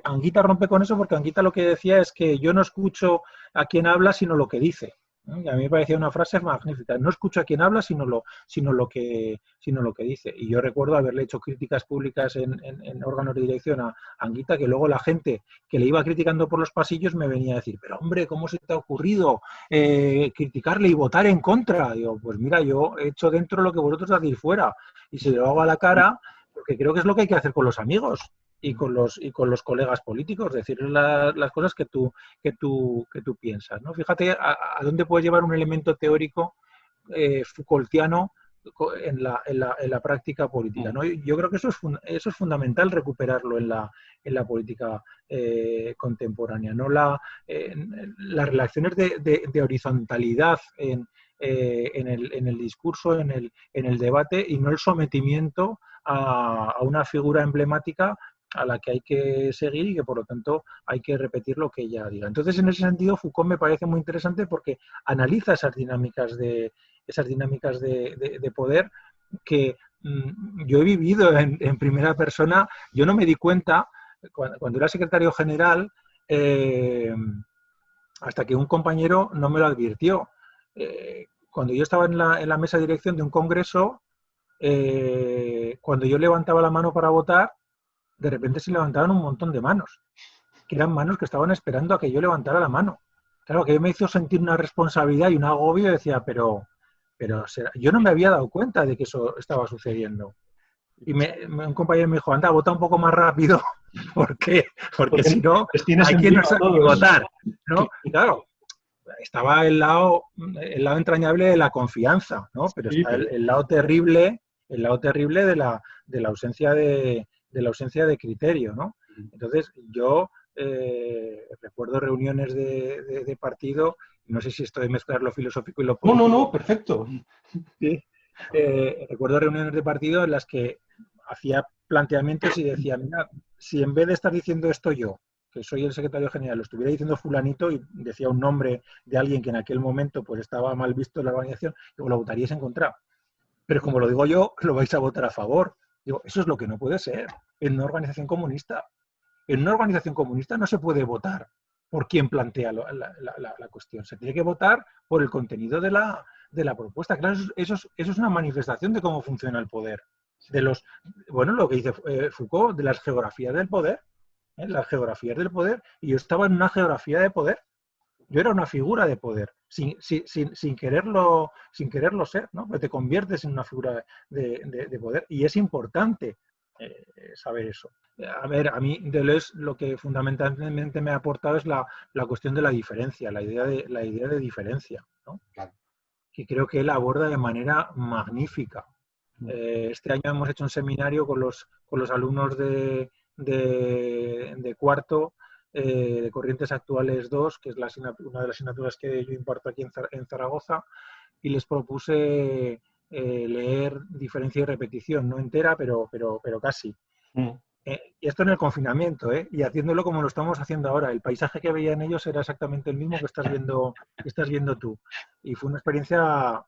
Anguita rompe con eso porque Anguita lo que decía es que yo no escucho a quien habla sino lo que dice. Y a mí me parecía una frase magnífica. No escucho a quien habla sino lo que dice. Y yo recuerdo haberle hecho críticas públicas en órganos de dirección a Anguita, que luego la gente que le iba criticando por los pasillos me venía a decir, pero hombre, ¿cómo se te ha ocurrido criticarle y votar en contra? Digo, pues mira, yo he hecho dentro lo que vosotros hacéis fuera. Y se lo hago a la cara, porque creo que es lo que hay que hacer con los amigos y con los colegas políticos, decirles las cosas que tú piensas, ¿no? Fíjate a dónde puede llevar un elemento teórico Foucaultiano en la práctica política, ¿no? Yo creo que eso es fundamental recuperarlo en la política contemporánea, ¿no? Las relaciones de horizontalidad en el discurso, en el debate, y no el sometimiento a una figura emblemática a la que hay que seguir y que por lo tanto hay que repetir lo que ella diga. Entonces, en ese sentido, Foucault me parece muy interesante porque analiza esas dinámicas de poder que yo he vivido en primera persona. Yo no me di cuenta, cuando era secretario general, hasta que un compañero no me lo advirtió. Cuando yo estaba en la mesa de dirección de un congreso, cuando yo levantaba la mano para votar, de repente se levantaban un montón de manos, que eran manos que estaban esperando a que yo levantara la mano. Claro, que me hizo sentir una responsabilidad y un agobio, y decía, pero yo no me había dado cuenta de que eso estaba sucediendo. Y un compañero me dijo, anda, vota un poco más rápido, porque si no, hay que no sabe votar, ¿no? Claro, estaba el lado entrañable de la confianza, ¿no? Pero sí, está el lado terrible de la ausencia de criterio, ¿no? Entonces, yo recuerdo reuniones de partido, no sé si esto de mezclar lo filosófico y lo político.
No, perfecto.
Sí. Recuerdo reuniones de partido en las que hacía planteamientos y decía, mira, si en vez de estar diciendo esto yo, que soy el secretario general, lo estuviera diciendo fulanito y decía un nombre de alguien que en aquel momento pues estaba mal visto en la organización, digo, lo votaríais en contra. Pero como lo digo yo, lo vais a votar a favor. Digo, eso es lo que no puede ser en una organización comunista. En una organización comunista no se puede votar por quien plantea la cuestión. Se tiene que votar por el contenido de la propuesta. Claro, eso es una manifestación de cómo funciona el poder. Lo que dice Foucault, de las geografías del poder. Las geografías del poder, y yo estaba en una geografía de poder. Yo era una figura de poder, sin quererlo ser, ¿no? Pero te conviertes en una figura de poder, y es importante saber eso. A ver, a mí Deleuze lo que fundamentalmente me ha aportado es la cuestión de la diferencia, la idea de diferencia, ¿no?
Claro.
Que creo que él aborda de manera magnífica. Este año hemos hecho un seminario con los alumnos de cuarto de Corrientes Actuales 2, que es una de las asignaturas que yo imparto aquí en Zaragoza, y les propuse leer Diferencia y Repetición, no entera, pero casi. Y esto en el confinamiento, y haciéndolo como lo estamos haciendo ahora. El paisaje que veían ellos era exactamente el mismo que estás viendo tú. Y fue una experiencia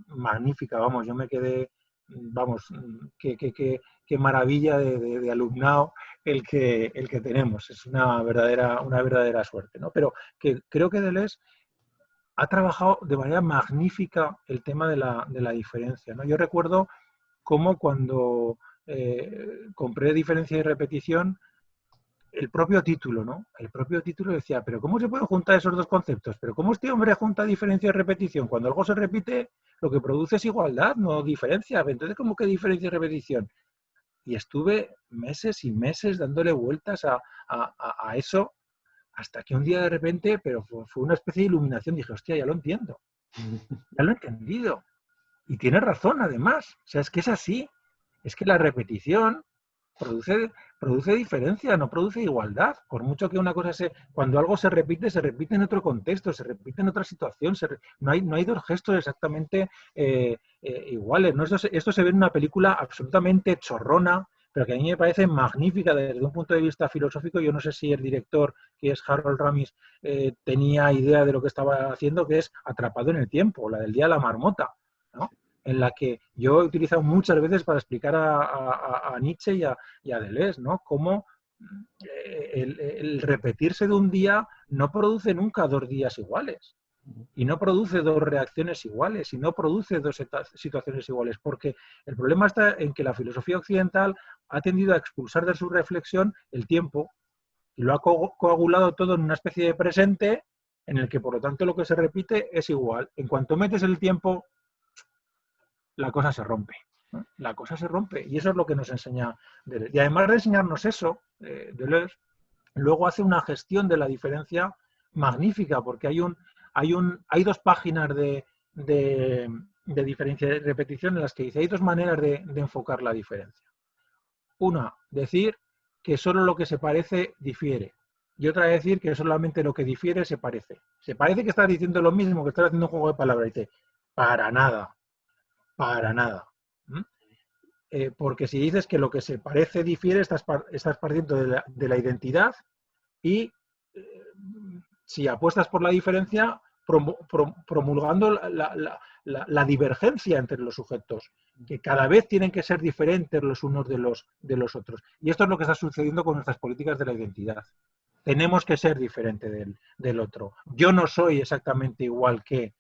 magnífica, vamos, yo me quedé, vamos, qué maravilla de alumnado el que tenemos. Es una verdadera suerte, ¿no? Pero que creo que Deleuze ha trabajado de manera magnífica el tema de la diferencia, ¿no? Yo recuerdo cómo cuando compré Diferencia y Repetición, el propio título, ¿no? El propio título decía, pero ¿cómo se pueden juntar esos dos conceptos? Pero ¿cómo este hombre junta diferencia y repetición? Cuando algo se repite, lo que produce es igualdad, no diferencia. Entonces, ¿cómo que diferencia y repetición? Y estuve meses y meses dándole vueltas a eso, hasta que un día de repente, pero fue una especie de iluminación, dije, hostia, ya lo entiendo. Ya lo he entendido. Y tiene razón, además. O sea, es que es así. Es que la repetición produce produce diferencia, no produce igualdad. Por mucho que una cosa cuando algo se repite en otro contexto, se repite en otra situación, no hay dos gestos exactamente iguales, ¿no? Esto se ve en una película absolutamente chorrona, pero que a mí me parece magnífica desde un punto de vista filosófico. Yo no sé si el director, que es Harold Ramis, tenía idea de lo que estaba haciendo, que es Atrapado en el tiempo, la del Día de la Marmota, ¿no? En la que yo he utilizado muchas veces para explicar a Nietzsche y a Deleuze, ¿no? Cómo el repetirse de un día no produce nunca 2 días iguales, y no produce 2 reacciones iguales, y no produce 2 situaciones iguales, porque el problema está en que la filosofía occidental ha tendido a expulsar de su reflexión el tiempo y lo ha coagulado todo en una especie de presente en el que, por lo tanto, lo que se repite es igual. En cuanto metes el tiempo, la cosa se rompe, ¿no? La cosa se rompe, y eso es lo que nos enseña Deleuze. Y además de enseñarnos eso, Deleuze luego hace una gestión de la diferencia magnífica, porque hay 2 páginas de diferencia de repetición en las que dice, hay 2 maneras de enfocar la diferencia. Una, decir que solo lo que se parece difiere. Y otra, decir que solamente lo que difiere se parece. Se parece que estás diciendo lo mismo, que estás haciendo un juego de palabras. Y dice, para nada, para nada. ¿Mm? Porque si dices que lo que se parece difiere, estás partiendo de la identidad, y si apuestas por la diferencia, promulgando la divergencia entre los sujetos, que cada vez tienen que ser diferentes los unos de los otros. Y esto es lo que está sucediendo con nuestras políticas de la identidad. Tenemos que ser diferente del otro. Yo no soy exactamente igual que,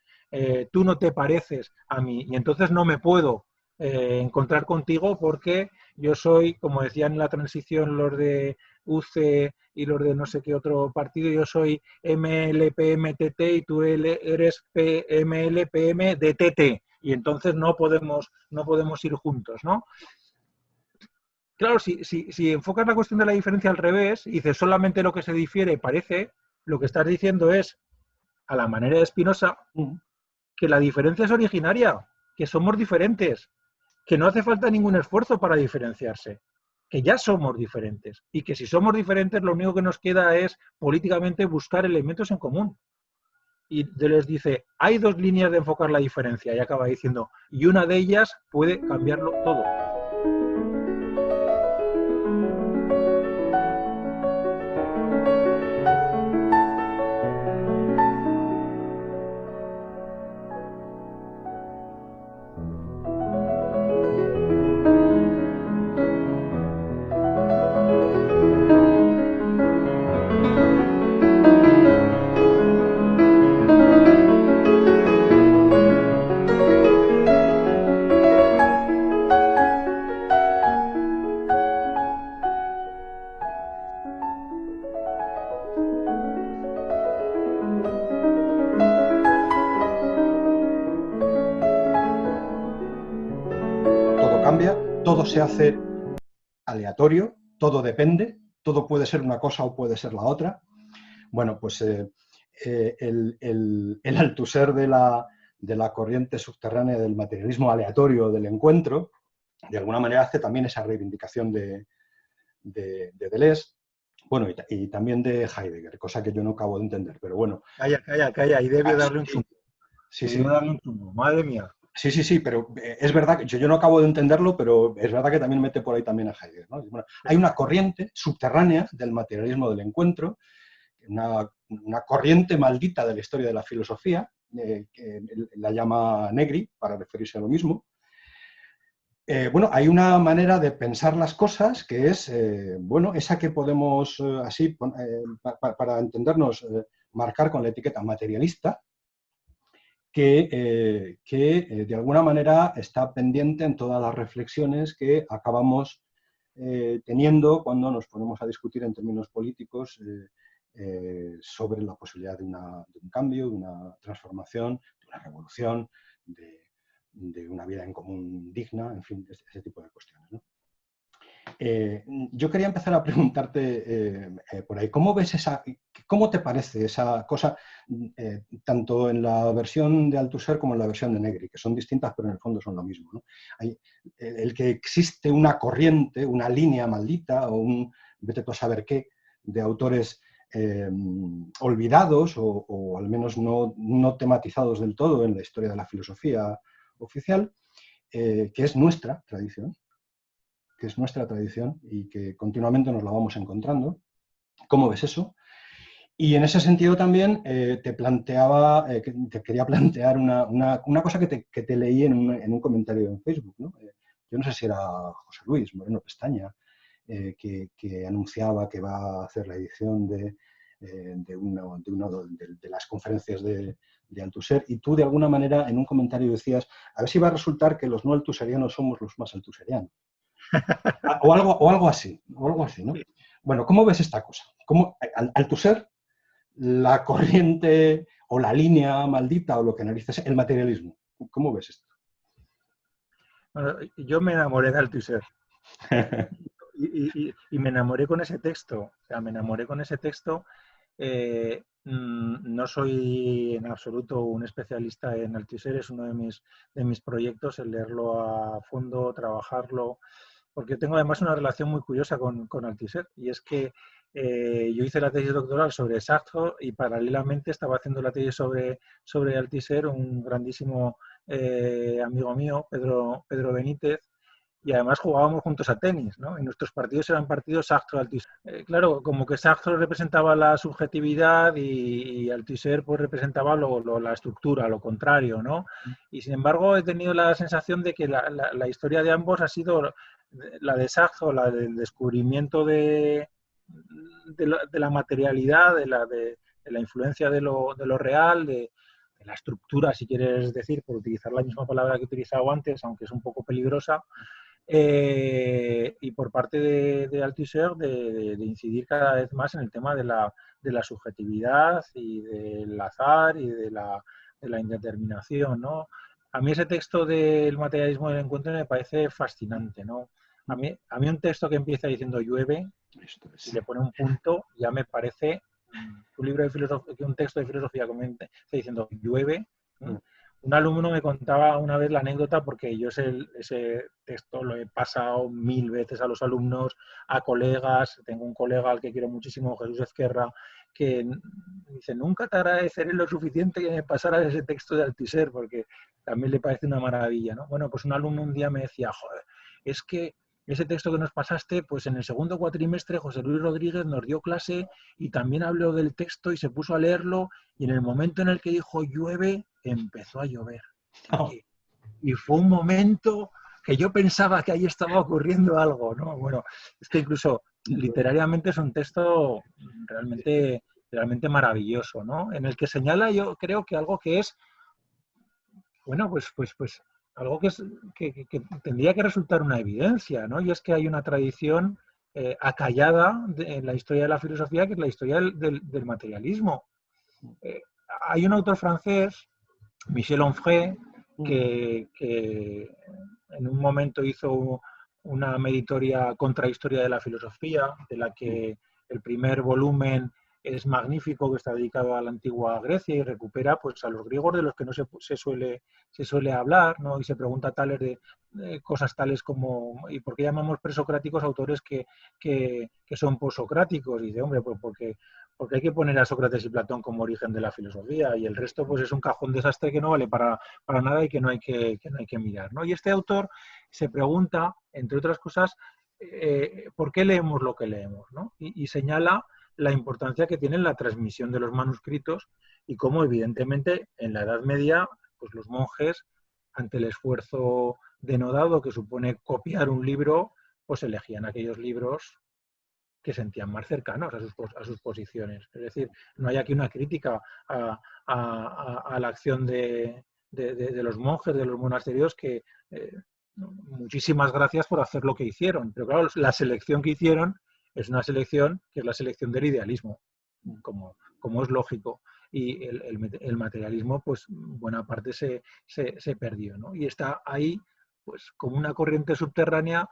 tú no te pareces a mí, y entonces no me puedo encontrar contigo porque yo soy, como decían en la transición los de UC y los de no sé qué otro partido, yo soy MLPMTT y tú eres PMLPMDTT, y entonces no podemos ir juntos, ¿no? Claro, si enfocas la cuestión de la diferencia al revés y dices solamente lo que se difiere parece, lo que estás diciendo es, a la manera de Spinoza, que la diferencia es originaria, que somos diferentes, que no hace falta ningún esfuerzo para diferenciarse, que ya somos diferentes, y que si somos diferentes lo único que nos queda es políticamente buscar elementos en común. Y les dice, hay 2 líneas de enfocar la diferencia, y acaba diciendo, y una de ellas puede cambiarlo todo.
Todo cambia, todo se hace aleatorio, todo depende, todo puede ser una cosa o puede ser la otra. Bueno, pues el Althusser de la corriente subterránea del materialismo aleatorio del encuentro, de alguna manera hace también esa reivindicación de Deleuze, bueno, y también de Heidegger, cosa que yo no acabo de entender, pero bueno.
Calla, y debió darle un chumbo.
Sí, sí.
Debió darle un chumbo, madre mía.
Sí, pero es verdad que yo no acabo de entenderlo, pero es verdad que también mete por ahí también a Heidegger, ¿no? Bueno, hay una corriente subterránea del materialismo del encuentro, una corriente maldita de la historia de la filosofía, que la llama Negri, para referirse a lo mismo. Bueno, hay una manera de pensar las cosas que es, bueno, esa que podemos, así, para entendernos, marcar con la etiqueta materialista, que de alguna manera está pendiente en todas las reflexiones que acabamos teniendo cuando nos ponemos a discutir en términos políticos sobre la posibilidad de un cambio, de una transformación, de una revolución, de una vida en común digna, en fin, ese tipo de cuestiones, ¿no? Yo quería empezar a preguntarte por ahí, ¿cómo te parece esa cosa, tanto en la versión de Althusser como en la versión de Negri, que son distintas pero en el fondo son lo mismo, ¿no? El que existe una corriente, una línea maldita o vete tú a saber qué, de autores olvidados o al menos no tematizados del todo en la historia de la filosofía oficial, que es nuestra tradición y que continuamente nos la vamos encontrando. ¿Cómo ves eso? Y en ese sentido también te quería plantear una cosa que te leí en un comentario en Facebook, ¿no? Yo no sé si era José Luis Moreno Pestaña, que anunciaba que va a hacer la edición de las conferencias de Althusser, y tú de alguna manera en un comentario decías, a ver si va a resultar que los no althuserianos somos los más althuserianos. O algo así, ¿no? Bueno, ¿cómo ves esta cosa? Althusser, la corriente o la línea maldita o lo que narices, el materialismo. ¿Cómo ves esto?
Bueno, yo me enamoré de Althusser. Y me enamoré con ese texto. O sea, me enamoré con ese texto. No soy en absoluto un especialista en Althusser, es uno de mis proyectos, el leerlo a fondo, trabajarlo, porque tengo además una relación muy curiosa con Althusser, y es que yo hice la tesis doctoral sobre Sartre y paralelamente estaba haciendo la tesis sobre Althusser, un grandísimo amigo mío, Pedro Benítez, y además jugábamos juntos a tenis, ¿no? Y nuestros partidos eran partidos Sartre-Althusser. Claro, como que Sartre representaba la subjetividad y Althusser pues representaba la estructura, lo contrario, ¿no? Y sin embargo he tenido la sensación de que la historia de ambos ha sido la de Sartre, la del descubrimiento de la materialidad, de la influencia de lo real, de la estructura, si quieres decir, por utilizar la misma palabra que he utilizado antes, aunque es un poco peligrosa, y por parte de Althusser de incidir cada vez más en el tema de la subjetividad y del azar y de la indeterminación, ¿no? A mí ese texto del materialismo del encuentro me parece fascinante, ¿no? A mí un texto que empieza diciendo llueve y le pone un punto ya me parece un texto de filosofía que está diciendo llueve, ¿no? Un alumno me contaba una vez la anécdota, porque yo ese texto lo he pasado 1000 veces a los alumnos, a colegas. Tengo un colega al que quiero muchísimo, Jesús Ezquerra, que dice, nunca te agradeceré lo suficiente que me pasaras ese texto de Althusser, porque también le parece una maravilla, ¿no? Bueno, pues un alumno un día me decía, joder, es que ese texto que nos pasaste, pues en el segundo cuatrimestre José Luis Rodríguez nos dio clase y también habló del texto y se puso a leerlo, y en el momento en el que dijo llueve, empezó a llover. Y fue un momento que yo pensaba que ahí estaba ocurriendo algo, ¿no? Bueno, es que incluso literariamente es un texto realmente maravilloso, ¿no? En el que señala, yo creo que algo que es, bueno, pues algo que tendría que resultar una evidencia, ¿no? Y es que hay una tradición acallada en la historia de la filosofía, que es la historia del materialismo. Hay un autor francés, Michel Onfray, que en un momento hizo una meditoria contrahistoria de la filosofía, de la que el primer volumen es magnífico, que está dedicado a la antigua Grecia y recupera pues, a los griegos de los que no se suele hablar, ¿no? Y se pregunta de cosas tales como ¿y por qué llamamos presocráticos autores que son posocráticos? Y dice, hombre, pues porque hay que poner a Sócrates y Platón como origen de la filosofía, y el resto pues es un cajón desastre que no vale para nada y que no hay que mirar, ¿no? Y este autor se pregunta, entre otras cosas, ¿por qué leemos lo que leemos, ¿no? Y señala la importancia que tiene la transmisión de los manuscritos y cómo evidentemente en la Edad Media pues los monjes, ante el esfuerzo denodado que supone copiar un libro, pues elegían aquellos libros que sentían más cercanos a sus posiciones. Es decir, no hay aquí una crítica a la acción de los monjes, de los monasterios, que muchísimas gracias por hacer lo que hicieron. Pero claro, la selección que hicieron es una selección que es la selección del idealismo, como es lógico. Y el materialismo, pues buena parte se perdió, ¿no? Y está ahí, pues como una corriente subterránea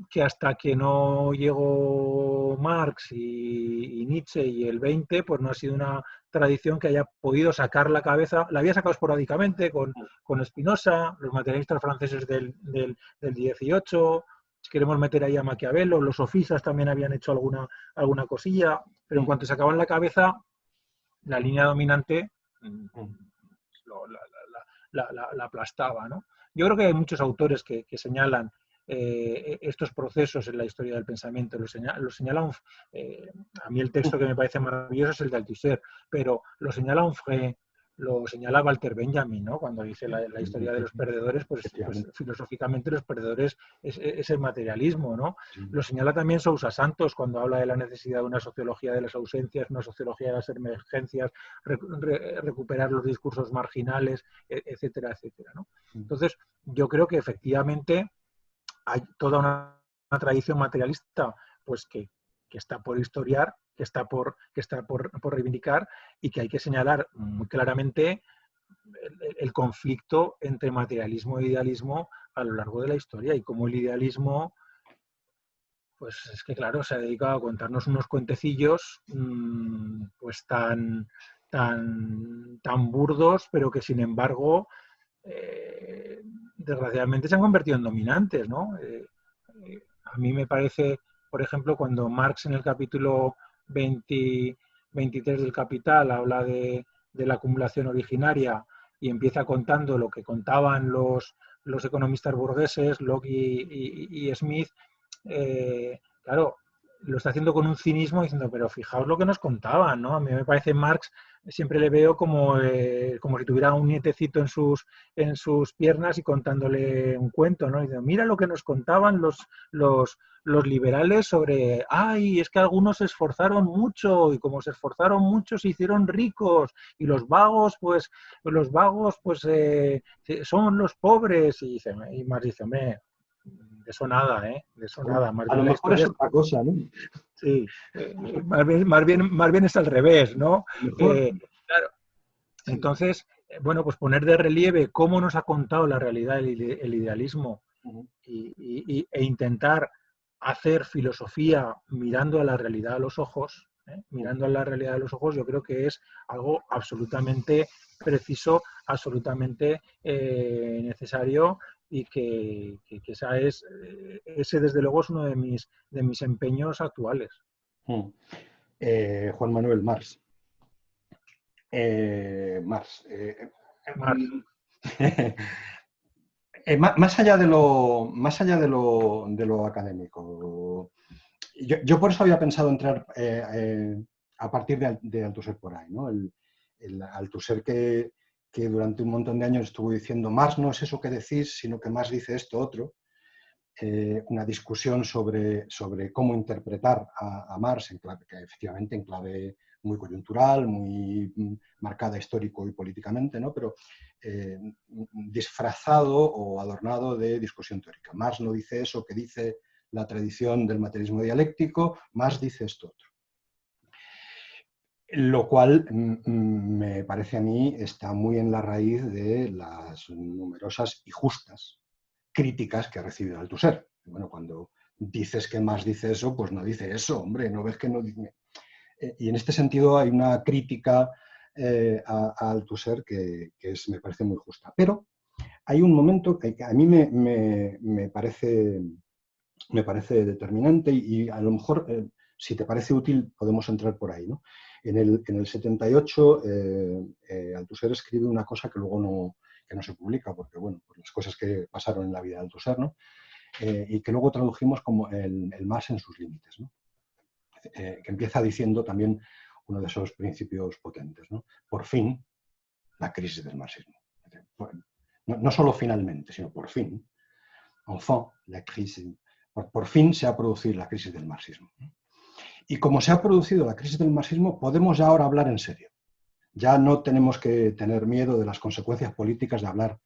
que hasta que no llegó Marx y Nietzsche y el 20, pues no ha sido una tradición que haya podido sacar la cabeza, la había sacado esporádicamente con Spinoza, los materialistas franceses del 18, si queremos meter ahí a Maquiavelo, los sofistas también habían hecho alguna cosilla, pero en cuanto se acaban la cabeza, la línea dominante la aplastaba, ¿no? Yo creo que hay muchos autores que señalan estos procesos en la historia del pensamiento, lo señala a mí el texto que me parece maravilloso es el de Althusser, pero lo señala Onfray, lo señala Walter Benjamin, ¿no? Cuando dice la historia de los perdedores, pues filosóficamente los perdedores es el materialismo, ¿no? Lo señala también Sousa Santos cuando habla de la necesidad de una sociología de las ausencias, una sociología de las emergencias, recuperar los discursos marginales, etcétera, etcétera, ¿no? Entonces, yo creo que efectivamente hay toda una tradición materialista pues que está por historiar, que está por reivindicar y que hay que señalar muy claramente el conflicto entre materialismo e idealismo a lo largo de la historia y cómo el idealismo, pues es que claro, se ha dedicado a contarnos unos cuentecillos pues tan burdos, pero que sin embargo desgraciadamente se han convertido en dominantes, ¿no? A mí me parece, por ejemplo, cuando Marx en el capítulo 23 del Capital habla de la acumulación originaria y empieza contando lo que contaban los economistas burgueses, Locke y Smith, claro, lo está haciendo con un cinismo diciendo, pero fijaos lo que nos contaban, ¿no? A mí me parece Marx, siempre le veo como si tuviera un nietecito en sus piernas y contándole un cuento, ¿no? Y diciendo, mira lo que nos contaban los liberales sobre, ay, es que algunos se esforzaron mucho y como se esforzaron mucho se hicieron ricos y los vagos son los pobres y Marx dice, hombre, de eso nada, ¿eh? De eso nada. Más
A lo
bien la
mejor es
historia
otra cosa, ¿no?
sí, más bien es al revés, ¿no?
Mejor.
Claro. Entonces, bueno, pues poner de relieve cómo nos ha contado la realidad el idealismo e intentar hacer filosofía mirando a la realidad a los ojos, mirando a la realidad a los ojos, yo creo que es algo absolutamente preciso, absolutamente necesario y que ese desde luego es uno de mis empeños actuales.
Juan Manuel Marx. Marx.
Marx.
Más allá de lo académico, yo por eso había pensado entrar a partir de Althusser por ahí, ¿no? El Althusser que durante un montón de años estuvo diciendo Marx no es eso que decís, sino que Marx dice esto otro. Una discusión sobre cómo interpretar a Marx, que efectivamente en clave muy coyuntural, muy marcada histórico y políticamente, ¿no? Pero disfrazado o adornado de discusión teórica. Marx no dice eso que dice la tradición del materialismo dialéctico, Marx dice esto otro. Lo cual me parece a mí está muy en la raíz de las numerosas y justas críticas que ha recibido Althusser. Bueno, cuando dices que Marx dice eso, pues no dice eso, hombre, no ves que no dice... Y en este sentido hay una crítica a Althusser que me parece muy justa. Pero hay un momento que a mí me parece determinante y a lo mejor, si te parece útil, podemos entrar por ahí, ¿no? En el 78, Althusser escribe una cosa que luego no se publica, porque, bueno, por las cosas que pasaron en la vida de Althusser, ¿no? Y que luego tradujimos como el Marx en sus límites, ¿no? Que empieza diciendo también uno de esos principios potentes, ¿no? Por fin, la crisis del marxismo. No solo finalmente, sino por fin. Enfin, la crisis. Por fin se ha producido la crisis del marxismo. Y como se ha producido la crisis del marxismo, podemos ya ahora hablar en serio. Ya no tenemos que tener miedo de las consecuencias políticas de hablar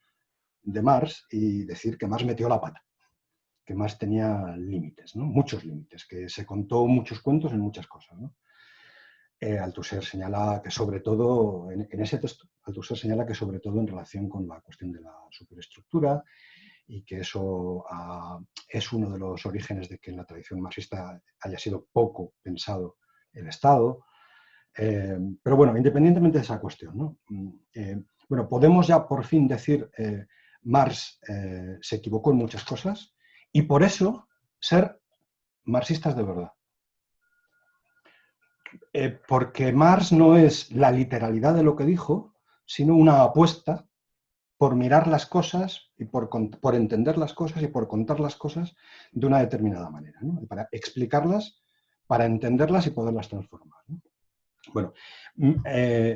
de Marx y decir que Marx metió la pata, que Marx tenía límites, ¿no? Muchos límites, que se contó muchos cuentos en muchas cosas, ¿no? Althusser señala que sobre todo, en ese texto, Althusser señala que sobre todo en relación con la cuestión de la superestructura y que eso es uno de los orígenes de que en la tradición marxista haya sido poco pensado el Estado. Pero bueno, independientemente de esa cuestión, ¿no? Bueno, podemos ya por fin decir Marx se equivocó en muchas cosas y por eso ser marxistas de verdad. Porque Marx no es la literalidad de lo que dijo, sino una apuesta por mirar las cosas y por entender las cosas y por contar las cosas de una determinada manera, ¿no? Y para explicarlas, para entenderlas y poderlas transformar, ¿no? Bueno,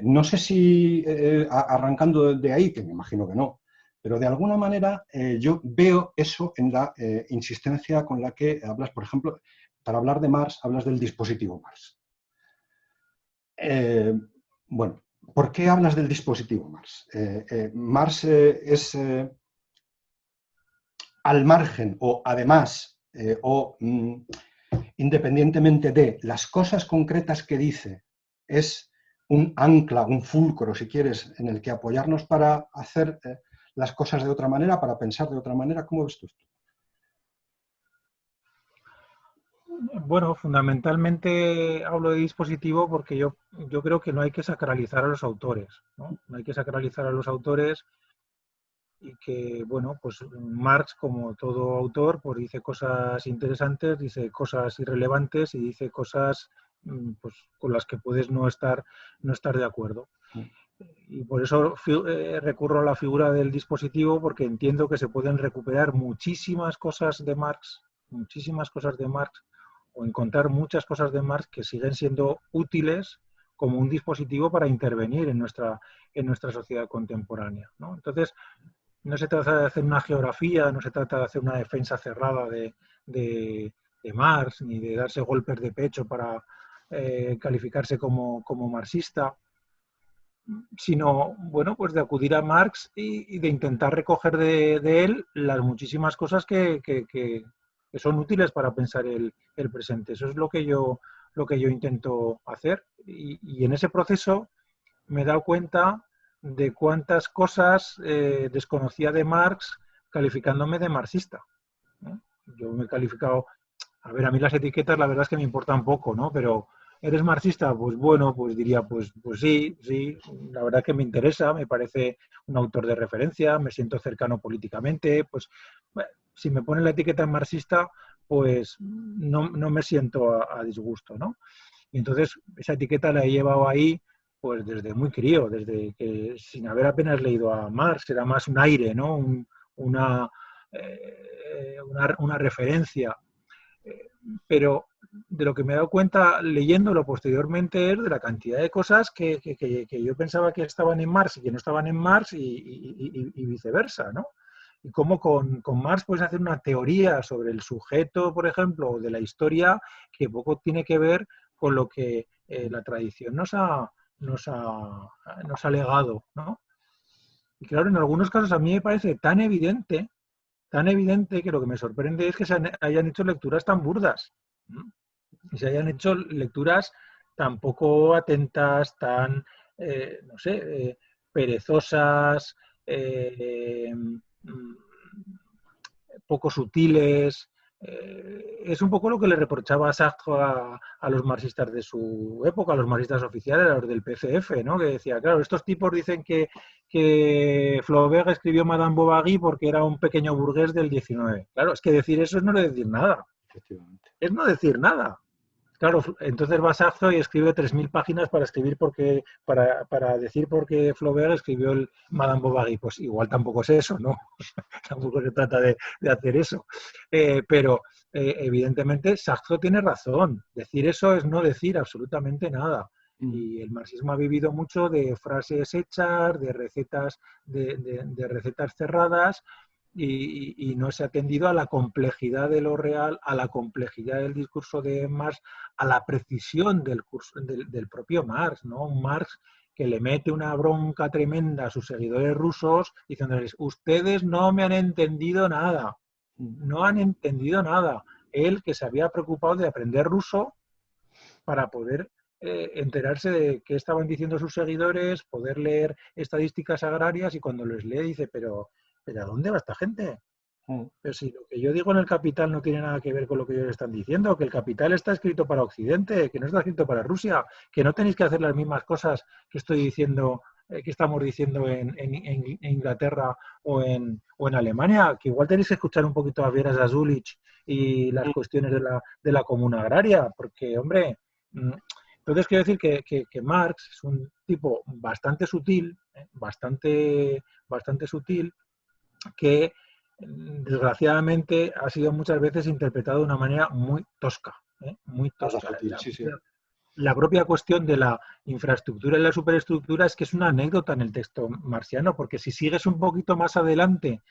no sé si arrancando de ahí, que me imagino que no, pero de alguna manera yo veo eso en la insistencia con la que hablas, por ejemplo, para hablar de Marx, hablas del dispositivo Marx. Bueno, ¿por qué hablas del dispositivo Marx? Marx es al margen o además independientemente de las cosas concretas que dice, es un ancla, un fulcro, si quieres, en el que apoyarnos para hacer las cosas de otra manera, para pensar de otra manera. ¿Cómo ves tú esto?
Bueno, fundamentalmente hablo de dispositivo porque yo creo que no hay que sacralizar a los autores, ¿no? No hay que sacralizar a los autores y que, bueno, pues Marx, como todo autor, pues dice cosas interesantes, dice cosas irrelevantes y dice cosas pues, con las que puedes no estar de acuerdo. Y por eso recurro a la figura del dispositivo, porque entiendo que se pueden recuperar muchísimas cosas de Marx, o encontrar muchas cosas de Marx que siguen siendo útiles como un dispositivo para intervenir en nuestra sociedad contemporánea, ¿no? Entonces, no se trata de hacer una geografía, no se trata de hacer una defensa cerrada de Marx, ni de darse golpes de pecho para calificarse como marxista, sino, bueno, pues de acudir a Marx y de intentar recoger de él las muchísimas cosas que son útiles para pensar el presente. Eso es lo que yo intento hacer. Y en ese proceso me he dado cuenta de cuántas cosas desconocía de Marx calificándome de marxista, ¿no? Yo me he calificado, a ver, a mí las etiquetas la verdad es que me importan poco, ¿no? Pero ¿eres marxista? Pues bueno, pues diría, pues sí, la verdad que me interesa, me parece un autor de referencia, me siento cercano políticamente, pues bueno, si me ponen la etiqueta marxista, pues no me siento a disgusto, ¿no? Y entonces esa etiqueta la he llevado ahí pues desde muy crío, desde que sin haber apenas leído a Marx, era más un aire, ¿no? Una, una referencia. Pero de lo que me he dado cuenta leyéndolo posteriormente es de la cantidad de cosas que yo pensaba que estaban en Marx y que no estaban en Marx y viceversa, ¿no? Y cómo con Marx puedes hacer una teoría sobre el sujeto, por ejemplo, o de la historia que poco tiene que ver con lo que la tradición nos ha legado, ¿no? Y claro, en algunos casos a mí me parece tan evidente que lo que me sorprende es que se hayan hecho lecturas tan burdas, ¿no? Y se hayan hecho lecturas tan poco atentas, tan, no sé, perezosas, poco sutiles. Es un poco lo que le reprochaba a Sartre a los marxistas de su época, a los marxistas oficiales, a los del PCF, ¿no? Que decía, claro, estos tipos dicen que Flaubert escribió Madame Bovary porque era un pequeño burgués del 19. Claro, es que decir eso es no decir nada. Es no decir nada. Claro, entonces va Sartre y escribe 3.000 páginas para decir por qué Flaubert escribió el Madame Bovary. Pues igual tampoco es eso, ¿no? Tampoco se trata de hacer eso. Pero evidentemente Sartre tiene razón. Decir eso es no decir absolutamente nada. Y el marxismo ha vivido mucho de frases hechas, de recetas, de recetas cerradas, y no se ha atendido a la complejidad de lo real, a la complejidad del discurso de Marx, a la precisión del propio Marx, ¿no? Un Marx que le mete una bronca tremenda a sus seguidores rusos diciéndoles, ustedes no me han entendido nada, no han entendido nada. Él, que se había preocupado de aprender ruso para poder enterarse de qué estaban diciendo sus seguidores, poder leer estadísticas agrarias, y cuando les lee dice, pero ¿a dónde va esta gente? Pero si lo que yo digo en el Capital no tiene nada que ver con lo que ellos están diciendo, que el Capital está escrito para Occidente, que no está escrito para Rusia, que no tenéis que hacer las mismas cosas que estoy diciendo, que estamos diciendo en Inglaterra o en Alemania, que igual tenéis que escuchar un poquito a Vieras de Zulich y las cuestiones de la comuna agraria, porque, hombre, entonces quiero decir que Marx es un tipo bastante sutil, bastante sutil, que desgraciadamente ha sido muchas veces interpretado de una manera muy tosca, muy tosca. La propia cuestión de la infraestructura y la superestructura es que es una anécdota en el texto marxiano, porque si sigues un poquito más adelante,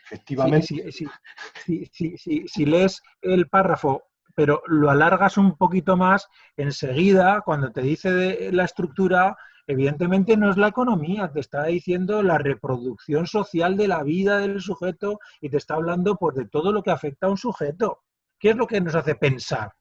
si lees el párrafo, pero lo alargas un poquito más, enseguida, cuando te dice de la estructura, evidentemente no es la economía, te está diciendo la reproducción social de la vida del sujeto y te está hablando pues, de todo lo que afecta a un sujeto. ¿Qué es lo que nos hace pensar?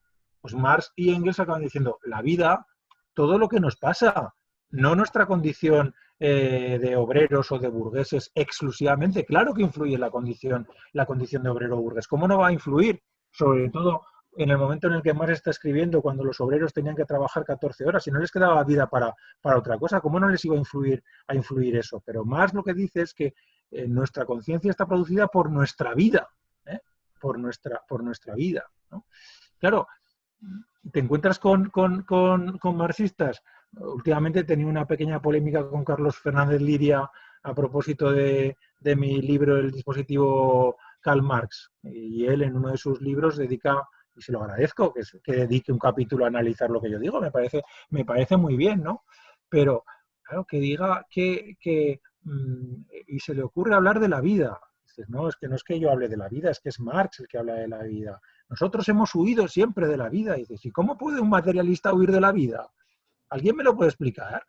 Pues Marx y Engels acaban diciendo, la vida, todo lo que nos pasa, no nuestra condición de obreros o de burgueses exclusivamente. Claro que influye la condición de obrero o burgués. ¿Cómo no va a influir? Sobre todo en el momento en el que Marx está escribiendo, cuando los obreros tenían que trabajar 14 horas y no les quedaba vida para otra cosa, ¿cómo no les iba a influir eso? Pero Marx lo que dice es que nuestra conciencia está producida por nuestra vida, por nuestra vida, ¿no? Claro, te encuentras con marxistas. Últimamente he tenido una pequeña polémica con Carlos Fernández Liria a propósito de mi libro El dispositivo Karl Marx. Y él en uno de sus libros dedica, y se lo agradezco, que dedique un capítulo a analizar lo que yo digo. Me parece muy bien, ¿no? Pero, claro, que diga y se le ocurre hablar de la vida. Dices, no es que yo hable de la vida, es que es Marx el que habla de la vida. Nosotros hemos huido siempre de la vida. Y dices, ¿y cómo puede un materialista huir de la vida? ¿Alguien me lo puede explicar?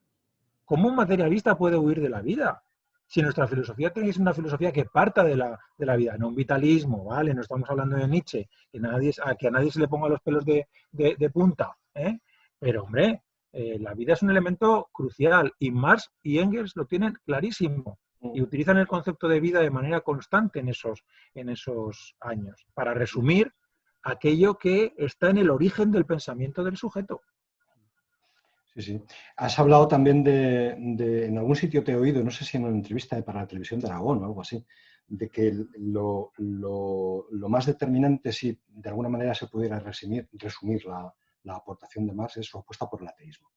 ¿Cómo un materialista puede huir de la vida? Si nuestra filosofía es una filosofía que parta de la vida, no un vitalismo, ¿vale? No estamos hablando de Nietzsche, que a nadie se le ponga los pelos de punta, ¿eh? Pero, hombre, la vida es un elemento crucial y Marx y Engels lo tienen clarísimo y utilizan el concepto de vida de manera constante en esos años, para resumir aquello que está en el origen del pensamiento del sujeto.
Sí. Has hablado también en algún sitio te he oído, no sé si en una entrevista para la televisión de Aragón o algo así, de que lo más determinante, si de alguna manera se pudiera resumir la aportación de Marx, es su apuesta por el ateísmo.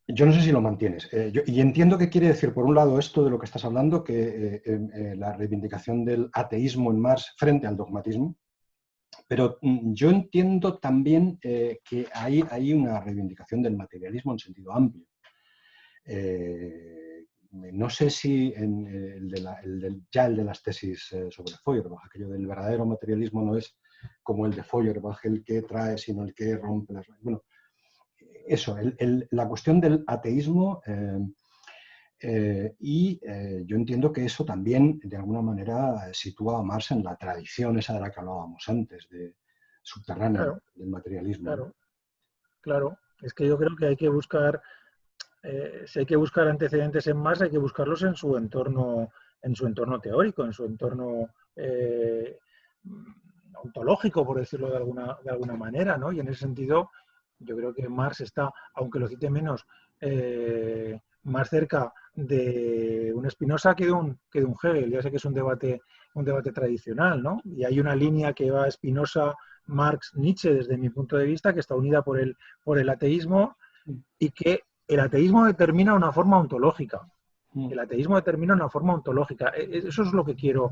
Yo no sé si lo mantienes. Y entiendo que quiere decir, por un lado, esto de lo que estás hablando, que la reivindicación del ateísmo en Marx frente al dogmatismo. Pero yo entiendo también que hay una reivindicación del materialismo en sentido amplio. No sé si el de las tesis sobre Feuerbach, aquello del verdadero materialismo no es como el de Feuerbach, el que trae, sino el que rompe las... Bueno, eso, la cuestión del ateísmo... yo entiendo que eso también, de alguna manera, sitúa a Marx en la tradición esa de la que hablábamos antes, de subterránea, claro, del materialismo.
Claro. Es que yo creo que hay que buscar, si hay que buscar antecedentes en Marx, hay que buscarlos en su entorno teórico, en su entorno ontológico, por decirlo de alguna manera, ¿no? Y en ese sentido, yo creo que Marx está, aunque lo cite menos, más cerca de un Spinoza que de un Hegel. Ya sé que es un debate tradicional, ¿no? Y hay una línea que va Spinoza, Marx, Nietzsche, desde mi punto de vista, que está unida por el ateísmo y que el ateísmo determina una forma ontológica. El ateísmo determina una forma ontológica. Eso es lo que quiero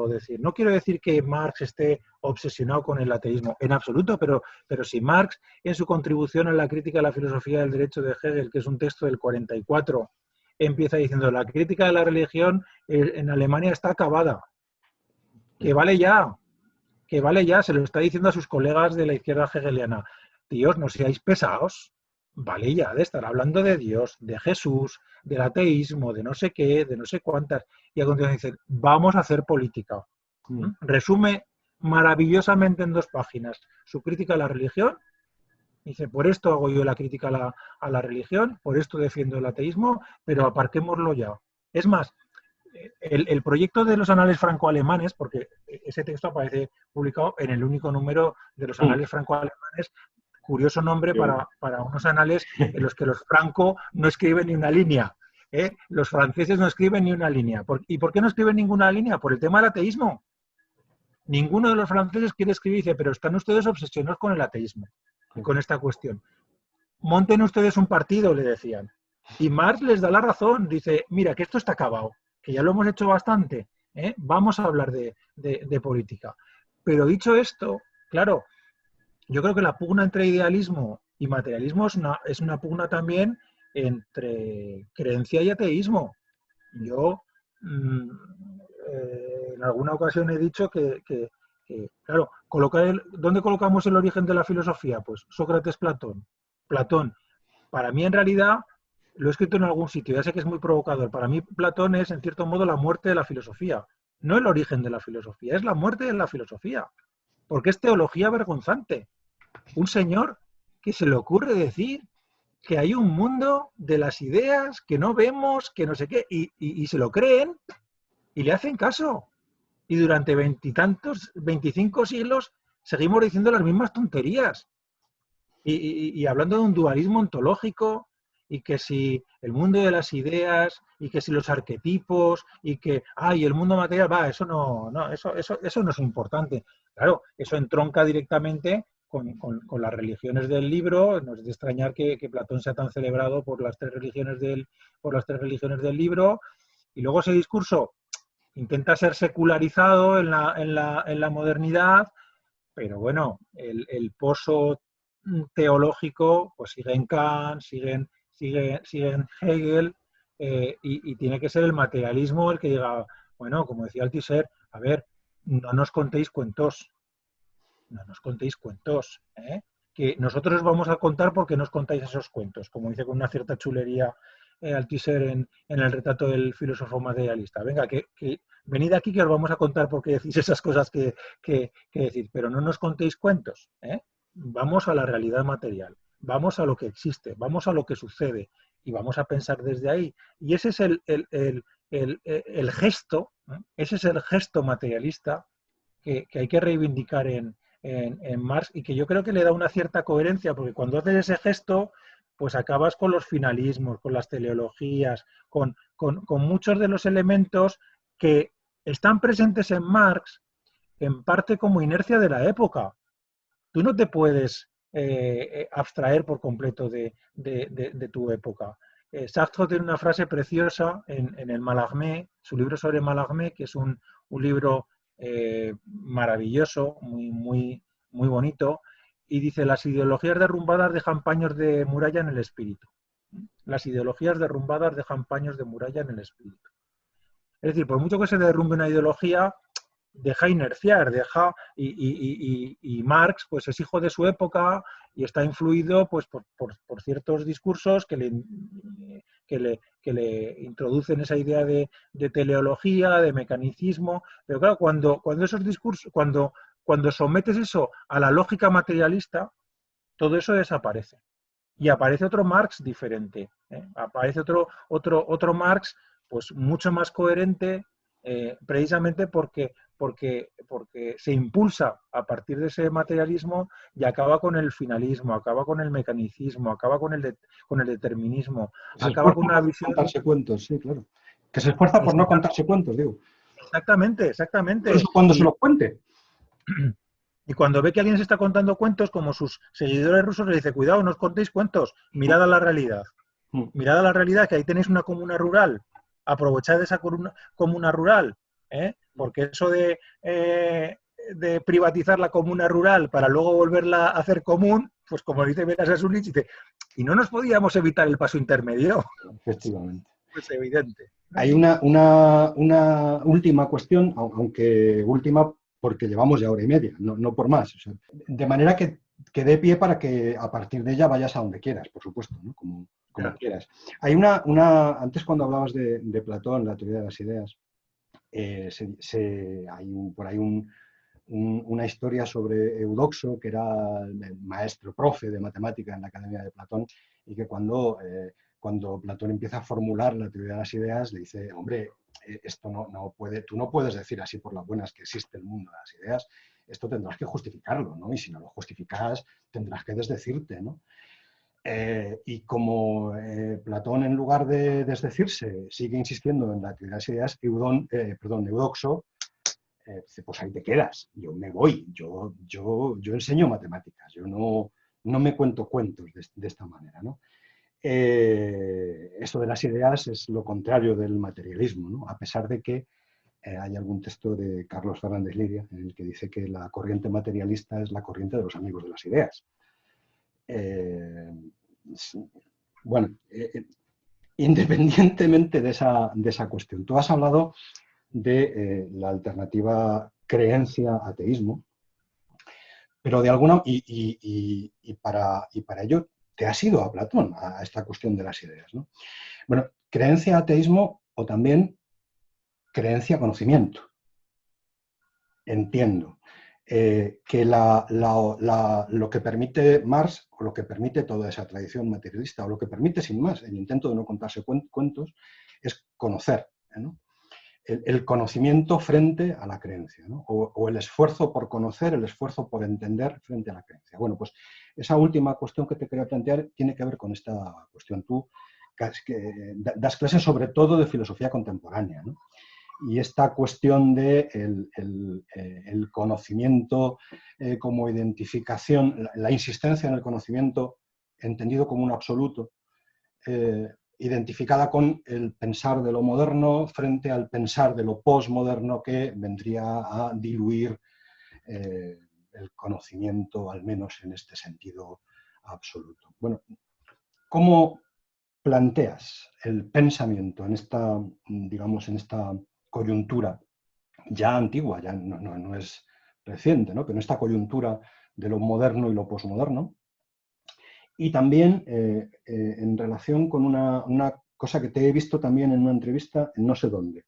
decir. No quiero decir que Marx esté obsesionado con el ateísmo, en absoluto, pero si Marx, en su contribución a la crítica de la filosofía del derecho de Hegel, que es un texto del 44, empieza diciendo, la crítica de la religión en Alemania está acabada. Que vale ya, se lo está diciendo a sus colegas de la izquierda hegeliana. Tíos, no seáis pesados. Vale ya de estar hablando de Dios, de Jesús, del ateísmo, de no sé qué, de no sé cuántas. Y a continuación dicen, vamos a hacer política. Resume maravillosamente en 2 páginas su crítica a la religión. Dice, por esto hago yo la crítica a la religión, por esto defiendo el ateísmo, pero aparquémoslo ya. Es más, el proyecto de los anales franco-alemanes, porque ese texto aparece publicado en el único número de los anales franco-alemanes, curioso nombre para unos anales en los que los franco no escriben ni una línea. Los franceses no escriben ni una línea. ¿Y por qué no escriben ninguna línea? Por el tema del ateísmo. Ninguno de los franceses quiere escribir, dice, pero están ustedes obsesionados con el ateísmo y con esta cuestión. Monten ustedes un partido, le decían. Y Marx les da la razón, dice, mira, que esto está acabado, que ya lo hemos hecho bastante, vamos a hablar de política. Pero dicho esto, claro, yo creo que la pugna entre idealismo y materialismo es una pugna también entre creencia y ateísmo. Yo en alguna ocasión he dicho que claro, ¿dónde colocamos el origen de la filosofía? Pues Sócrates, Platón. Platón, para mí en realidad, lo he escrito en algún sitio, ya sé que es muy provocador, para mí Platón es en cierto modo la muerte de la filosofía, no el origen de la filosofía, es la muerte de la filosofía, porque es teología vergonzante. Un señor que se le ocurre decir que hay un mundo de las ideas que no vemos, que no sé qué, y se lo creen y le hacen caso. Y durante 25 siglos, seguimos diciendo las mismas tonterías. Y hablando de un dualismo ontológico, y que si el mundo de las ideas, y que si los arquetipos, y que, el mundo material, eso eso no es importante. Claro, eso entronca directamente con las religiones del libro. No es de extrañar que Platón sea tan celebrado por las tres religiones del libro. Y luego ese discurso intenta ser secularizado en la modernidad, pero bueno, el pozo teológico pues sigue en Kant, sigue en Hegel, y tiene que ser el materialismo el que diga, bueno, como decía Althusser, a ver, no nos contéis cuentos, que nosotros vamos a contar porque nos contáis esos cuentos, como dice con una cierta chulería Althusser en el retrato del filósofo materialista. Venga, que venid aquí que os vamos a contar por qué decís esas cosas que decís, pero no nos contéis cuentos. Vamos a la realidad material, vamos a lo que existe, vamos a lo que sucede y vamos a pensar desde ahí. Y ese es el gesto, ese es el gesto materialista que hay que reivindicar en Marx, y que yo creo que le da una cierta coherencia, porque cuando haces ese gesto, pues acabas con los finalismos, con las teleologías, con muchos de los elementos que están presentes en Marx, en parte como inercia de la época. Tú no te puedes abstraer por completo de tu época. Sartre tiene una frase preciosa en el Mallarmé, su libro sobre Mallarmé, que es un libro maravilloso, muy bonito, y dice: las ideologías derrumbadas dejan paños de muralla en el espíritu. Las ideologías derrumbadas dejan paños de muralla en el espíritu. Es decir, por mucho que se derrumbe una ideología, deja inerciar, y Marx pues es hijo de su época y está influido pues por ciertos discursos que le introducen esa idea de teleología, de mecanicismo. Pero claro, cuando esos discursos, cuando sometes eso a la lógica materialista, todo eso desaparece. Y aparece otro Marx diferente, aparece otro Marx pues mucho más coherente, precisamente porque se impulsa a partir de ese materialismo y acaba con el finalismo, acaba con el mecanicismo, acaba con el determinismo, acaba con una visión...
contarse cuentos, sí, claro. Que se esfuerza por no contarse cuentos, digo.
Exactamente.
Incluso cuando se los cuente.
Y cuando ve que alguien se está contando cuentos, como sus seguidores rusos, le dice: cuidado, no os contéis cuentos, mirad a la realidad. Mirad a la realidad, que ahí tenéis una comuna rural. Aprovechad esa comuna rural, porque eso de privatizar la comuna rural para luego volverla a hacer común, pues como dice Meras Asunich, dice: ¿y no nos podíamos evitar el paso intermedio?
Efectivamente.
Pues evidente.
Hay una última cuestión, aunque última porque llevamos ya hora y media, no por más. O sea, de manera que dé pie para que a partir de ella vayas a donde quieras, por supuesto, ¿no? Como quieras. Hay antes cuando hablabas de Platón, la teoría de las ideas, hay por ahí una historia sobre Eudoxo, que era el maestro profe de matemática en la Academia de Platón, y que cuando cuando Platón empieza a formular la teoría de las ideas, le dice, hombre, esto no puede, tú no puedes decir así por las buenas que existe el mundo de las ideas, esto tendrás que justificarlo, ¿no? Y si no lo justificas, tendrás que desdecirte, ¿no? Y como Platón, en lugar de desdecirse, sigue insistiendo en la teoría de las ideas, Eudoxo dice, pues ahí te quedas, yo me voy, yo enseño matemáticas, yo no me cuento cuentos de esta manera, ¿no? Esto de las ideas es lo contrario del materialismo, ¿no? A pesar de que hay algún texto de Carlos Fernández Liria en el que dice que la corriente materialista es la corriente de los amigos de las ideas. Bueno, independientemente de esa cuestión, tú has hablado de la alternativa creencia-ateísmo, pero de alguna... Y para ello te has ido a Platón, a esta cuestión de las ideas, ¿no? Bueno, creencia-ateísmo o también creencia-conocimiento. Entiendo que lo que permite Marx, o lo que permite toda esa tradición materialista, o lo que permite, sin más, el intento de no contarse cuentos, es conocer, ¿no? El conocimiento frente a la creencia, ¿no? O el esfuerzo por conocer, el esfuerzo por entender frente a la creencia. Bueno, pues esa última cuestión que te quería plantear tiene que ver con esta cuestión. Tú das clases sobre todo de filosofía contemporánea, ¿no? Y esta cuestión de el conocimiento como identificación, la insistencia en el conocimiento entendido como un absoluto, identificada con el pensar de lo moderno frente al pensar de lo postmoderno que vendría a diluir el conocimiento, al menos en este sentido absoluto. Bueno, ¿cómo planteas el pensamiento en esta, digamos, en esta coyuntura ya antigua, ya no es reciente, ¿no? Pero en esta coyuntura de lo moderno y lo posmoderno? Y también en relación con una cosa que te he visto también en una entrevista en no sé dónde.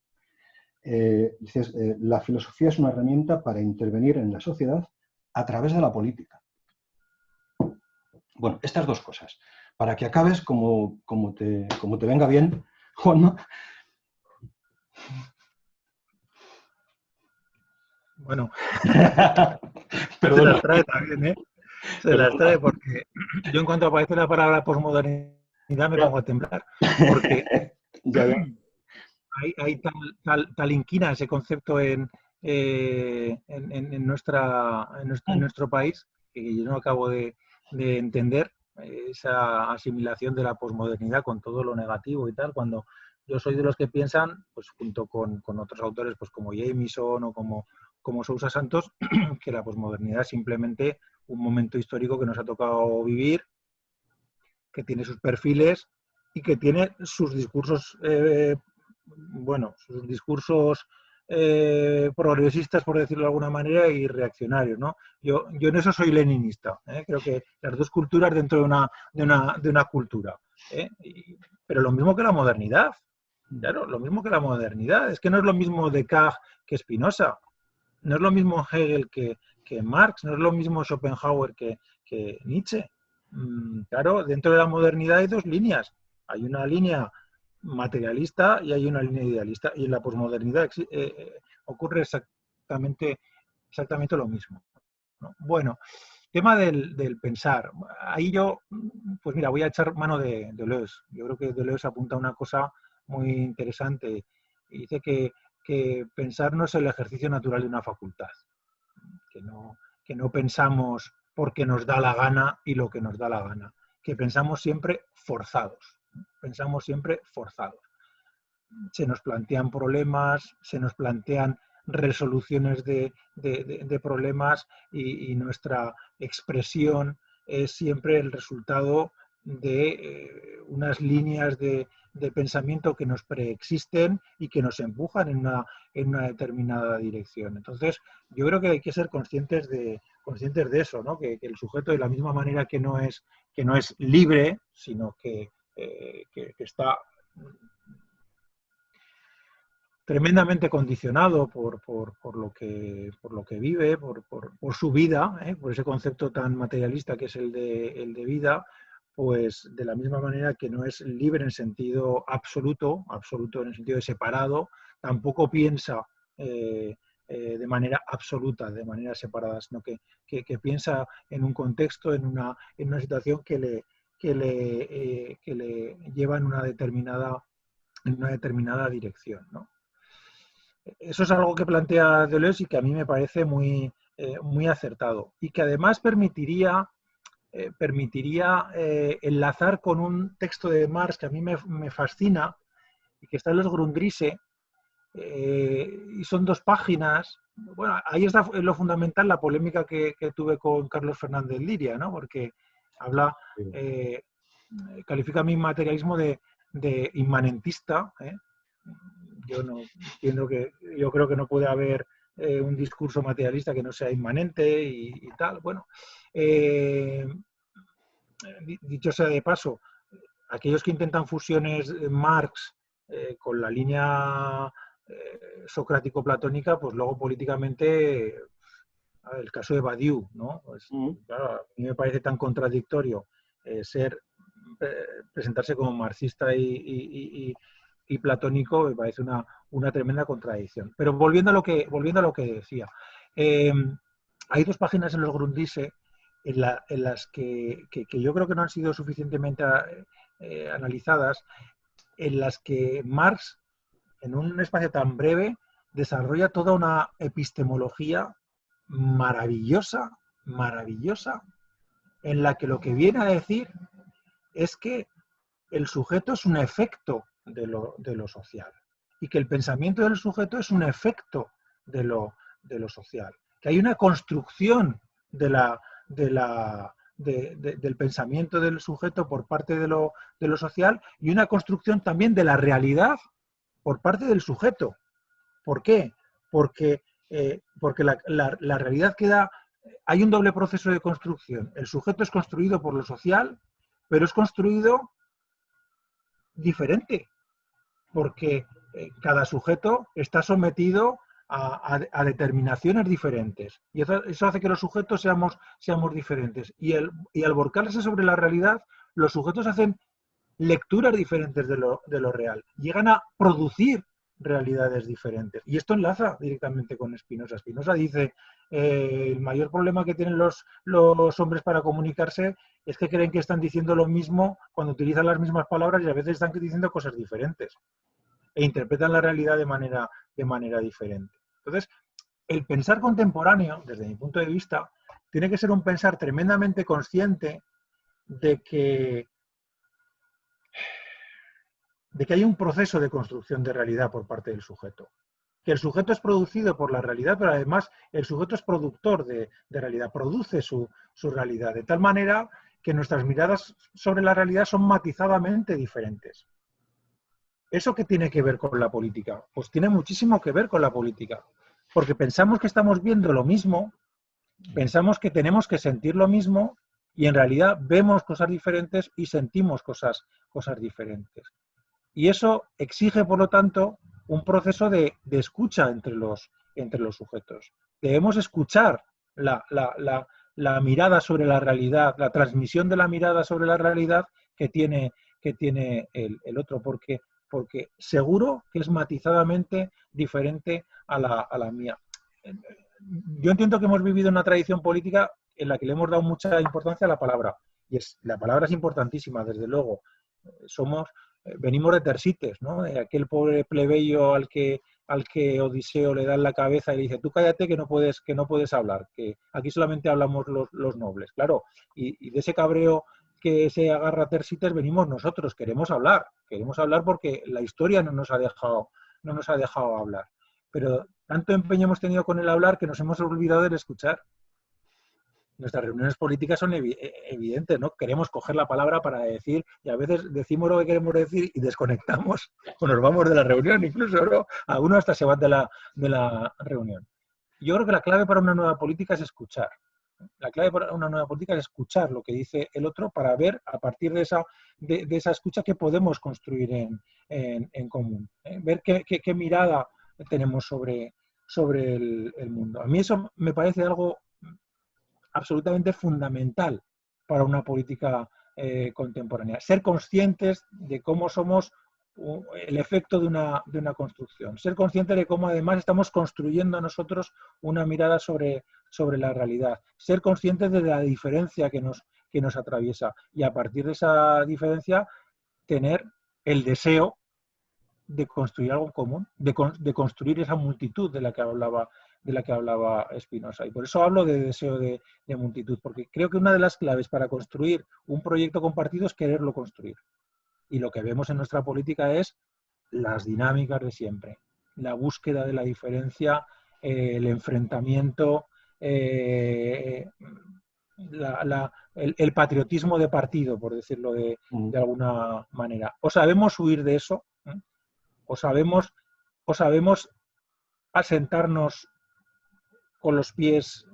Dices, la filosofía es una herramienta para intervenir en la sociedad a través de la política. Bueno, estas dos cosas. Para que acabes como te venga bien, Juanma.
Bueno,
Perdona.
Se las trae también, ¿eh? Se las trae porque yo en cuanto aparece la palabra posmodernidad me pongo a temblar. Porque
ya.
hay tal inquina ese concepto en nuestro país que yo no acabo de entender esa asimilación de la posmodernidad con todo lo negativo y tal, cuando yo soy de los que piensan, pues junto con otros autores pues como Jameson o como Sousa Santos, que la posmodernidad es simplemente un momento histórico que nos ha tocado vivir, que tiene sus perfiles y que tiene sus discursos, progresistas, por decirlo de alguna manera, y reaccionarios, ¿no? Yo en eso soy leninista, ¿eh? Creo que las dos culturas dentro de una cultura, ¿eh? Pero lo mismo que la modernidad, claro, lo mismo que la modernidad. Es que no es lo mismo Descartes que Spinoza, no es lo mismo Hegel que Marx, no es lo mismo Schopenhauer que Nietzsche. Claro, dentro de la modernidad hay dos líneas. Hay una línea materialista y hay una línea idealista. Y en la posmodernidad ocurre exactamente lo mismo, ¿no? Bueno, tema del pensar. Ahí yo, pues mira, voy a echar mano de Deleuze. Yo creo que Deleuze apunta a una cosa muy interesante. Y dice que pensar no es el ejercicio natural de una facultad. Que no pensamos porque nos da la gana y lo que nos da la gana. Que pensamos siempre forzados. Pensamos siempre forzados. Se nos plantean problemas, se nos plantean resoluciones de problemas y nuestra expresión es siempre el resultado de unas líneas de pensamiento que nos preexisten y que nos empujan en una determinada dirección. Entonces, yo creo que hay que ser conscientes de eso, ¿no? Que el sujeto, de la misma manera que no es libre, sino que está tremendamente condicionado por lo que vive, por su vida, por ese concepto tan materialista que es el de vida, pues de la misma manera que no es libre en sentido absoluto, absoluto en el sentido de separado, tampoco piensa de manera absoluta, de manera separada, sino que piensa en un contexto, en una situación que le lleva en una determinada dirección, ¿no? Eso es algo que plantea Deleuze y que a mí me parece muy acertado y que además permitiría enlazar con un texto de Marx que a mí me fascina y que está en los Grundrisse, y son 2 páginas. Bueno, ahí está lo fundamental, la polémica que tuve con Carlos Fernández Liria, ¿no? Porque habla, eh, califica mi materialismo de inmanentista, ¿eh? Yo creo que no puede haber un discurso materialista que no sea inmanente y tal. Bueno, dicho sea de paso, aquellos que intentan fusiones Marx con la línea socrático-platónica, pues luego políticamente, el caso de Badiou, ¿no? Pues, claro, a mí me parece tan contradictorio presentarse como marxista y platónico, me parece una tremenda contradicción. Pero volviendo a lo que decía, hay 2 páginas en los Grundrisse en las que yo creo que no han sido suficientemente analizadas, en las que Marx, en un espacio tan breve, desarrolla toda una epistemología maravillosa, maravillosa, en la que lo que viene a decir es que el sujeto es un efecto de lo social y que el pensamiento del sujeto es un efecto de lo social, que hay una construcción del pensamiento del sujeto por parte de lo social y una construcción también de la realidad por parte del sujeto. ¿Por qué? Porque la realidad queda... Hay un doble proceso de construcción. El sujeto es construido por lo social, pero es construido diferente, porque cada sujeto está sometido a determinaciones diferentes. Y eso hace que los sujetos seamos diferentes. Y al volcarse sobre la realidad, los sujetos hacen lecturas diferentes de lo real. Llegan a producir realidades diferentes. Y esto enlaza directamente con Spinoza. Spinoza dice, el mayor problema que tienen los hombres para comunicarse es que creen que están diciendo lo mismo cuando utilizan las mismas palabras y a veces están diciendo cosas diferentes e interpretan la realidad de manera diferente. Entonces, el pensar contemporáneo, desde mi punto de vista, tiene que ser un pensar tremendamente consciente de que hay un proceso de construcción de realidad por parte del sujeto. Que el sujeto es producido por la realidad, pero además el sujeto es productor de realidad, produce su realidad, de tal manera que nuestras miradas sobre la realidad son matizadamente diferentes. ¿Eso qué tiene que ver con la política? Pues tiene muchísimo que ver con la política, porque pensamos que estamos viendo lo mismo, pensamos que tenemos que sentir lo mismo y en realidad vemos cosas diferentes y sentimos cosas diferentes. Y eso exige, por lo tanto, un proceso de escucha entre los sujetos. Debemos escuchar la mirada sobre la realidad, la transmisión de la mirada sobre la realidad que tiene el otro, porque seguro que es matizadamente diferente a la mía. Yo entiendo que hemos vivido una tradición política en la que le hemos dado mucha importancia a la palabra, y la palabra es importantísima, desde luego. Venimos de Tersites, ¿no? De aquel pobre plebeyo al que Odiseo le da en la cabeza y le dice, tú cállate que no puedes hablar, que aquí solamente hablamos los nobles. Claro, y de ese cabreo que se agarra a Tersites venimos nosotros, queremos hablar porque la historia no nos ha dejado hablar. Pero tanto empeño hemos tenido con el hablar que nos hemos olvidado del escuchar. Nuestras reuniones políticas son evidentes, ¿no? Queremos coger la palabra para decir, y a veces decimos lo que queremos decir y desconectamos, o nos vamos de la reunión, incluso, ¿no? Algunos hasta se van de la reunión. Yo creo que la clave para una nueva política es escuchar. La clave para una nueva política es escuchar lo que dice el otro para ver, a partir de esa escucha, qué podemos construir en común. Ver qué mirada tenemos sobre el mundo. A mí eso me parece algo absolutamente fundamental para una política contemporánea. Ser conscientes de cómo somos el efecto de una construcción. Ser conscientes de cómo además estamos construyendo nosotros una mirada sobre la realidad. Ser conscientes de la diferencia que nos atraviesa. Y a partir de esa diferencia, tener el deseo de construir algo común, de construir esa multitud de la que hablaba Spinoza. Y por eso hablo de deseo de multitud, porque creo que una de las claves para construir un proyecto compartido es quererlo construir. Y lo que vemos en nuestra política es las dinámicas de siempre, la búsqueda de la diferencia, el enfrentamiento, el patriotismo de partido, por decirlo de alguna manera. O sabemos huir de eso, o sabemos asentarnos con los pies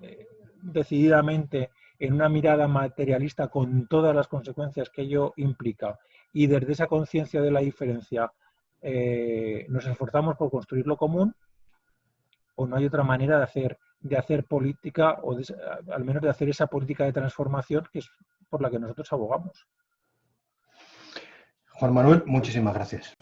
decididamente en una mirada materialista con todas las consecuencias que ello implica, y desde esa conciencia de la diferencia nos esforzamos por construir lo común, o no hay otra manera de hacer política, o al menos de hacer esa política de transformación que es por la que nosotros abogamos.
Juan Manuel, muchísimas gracias.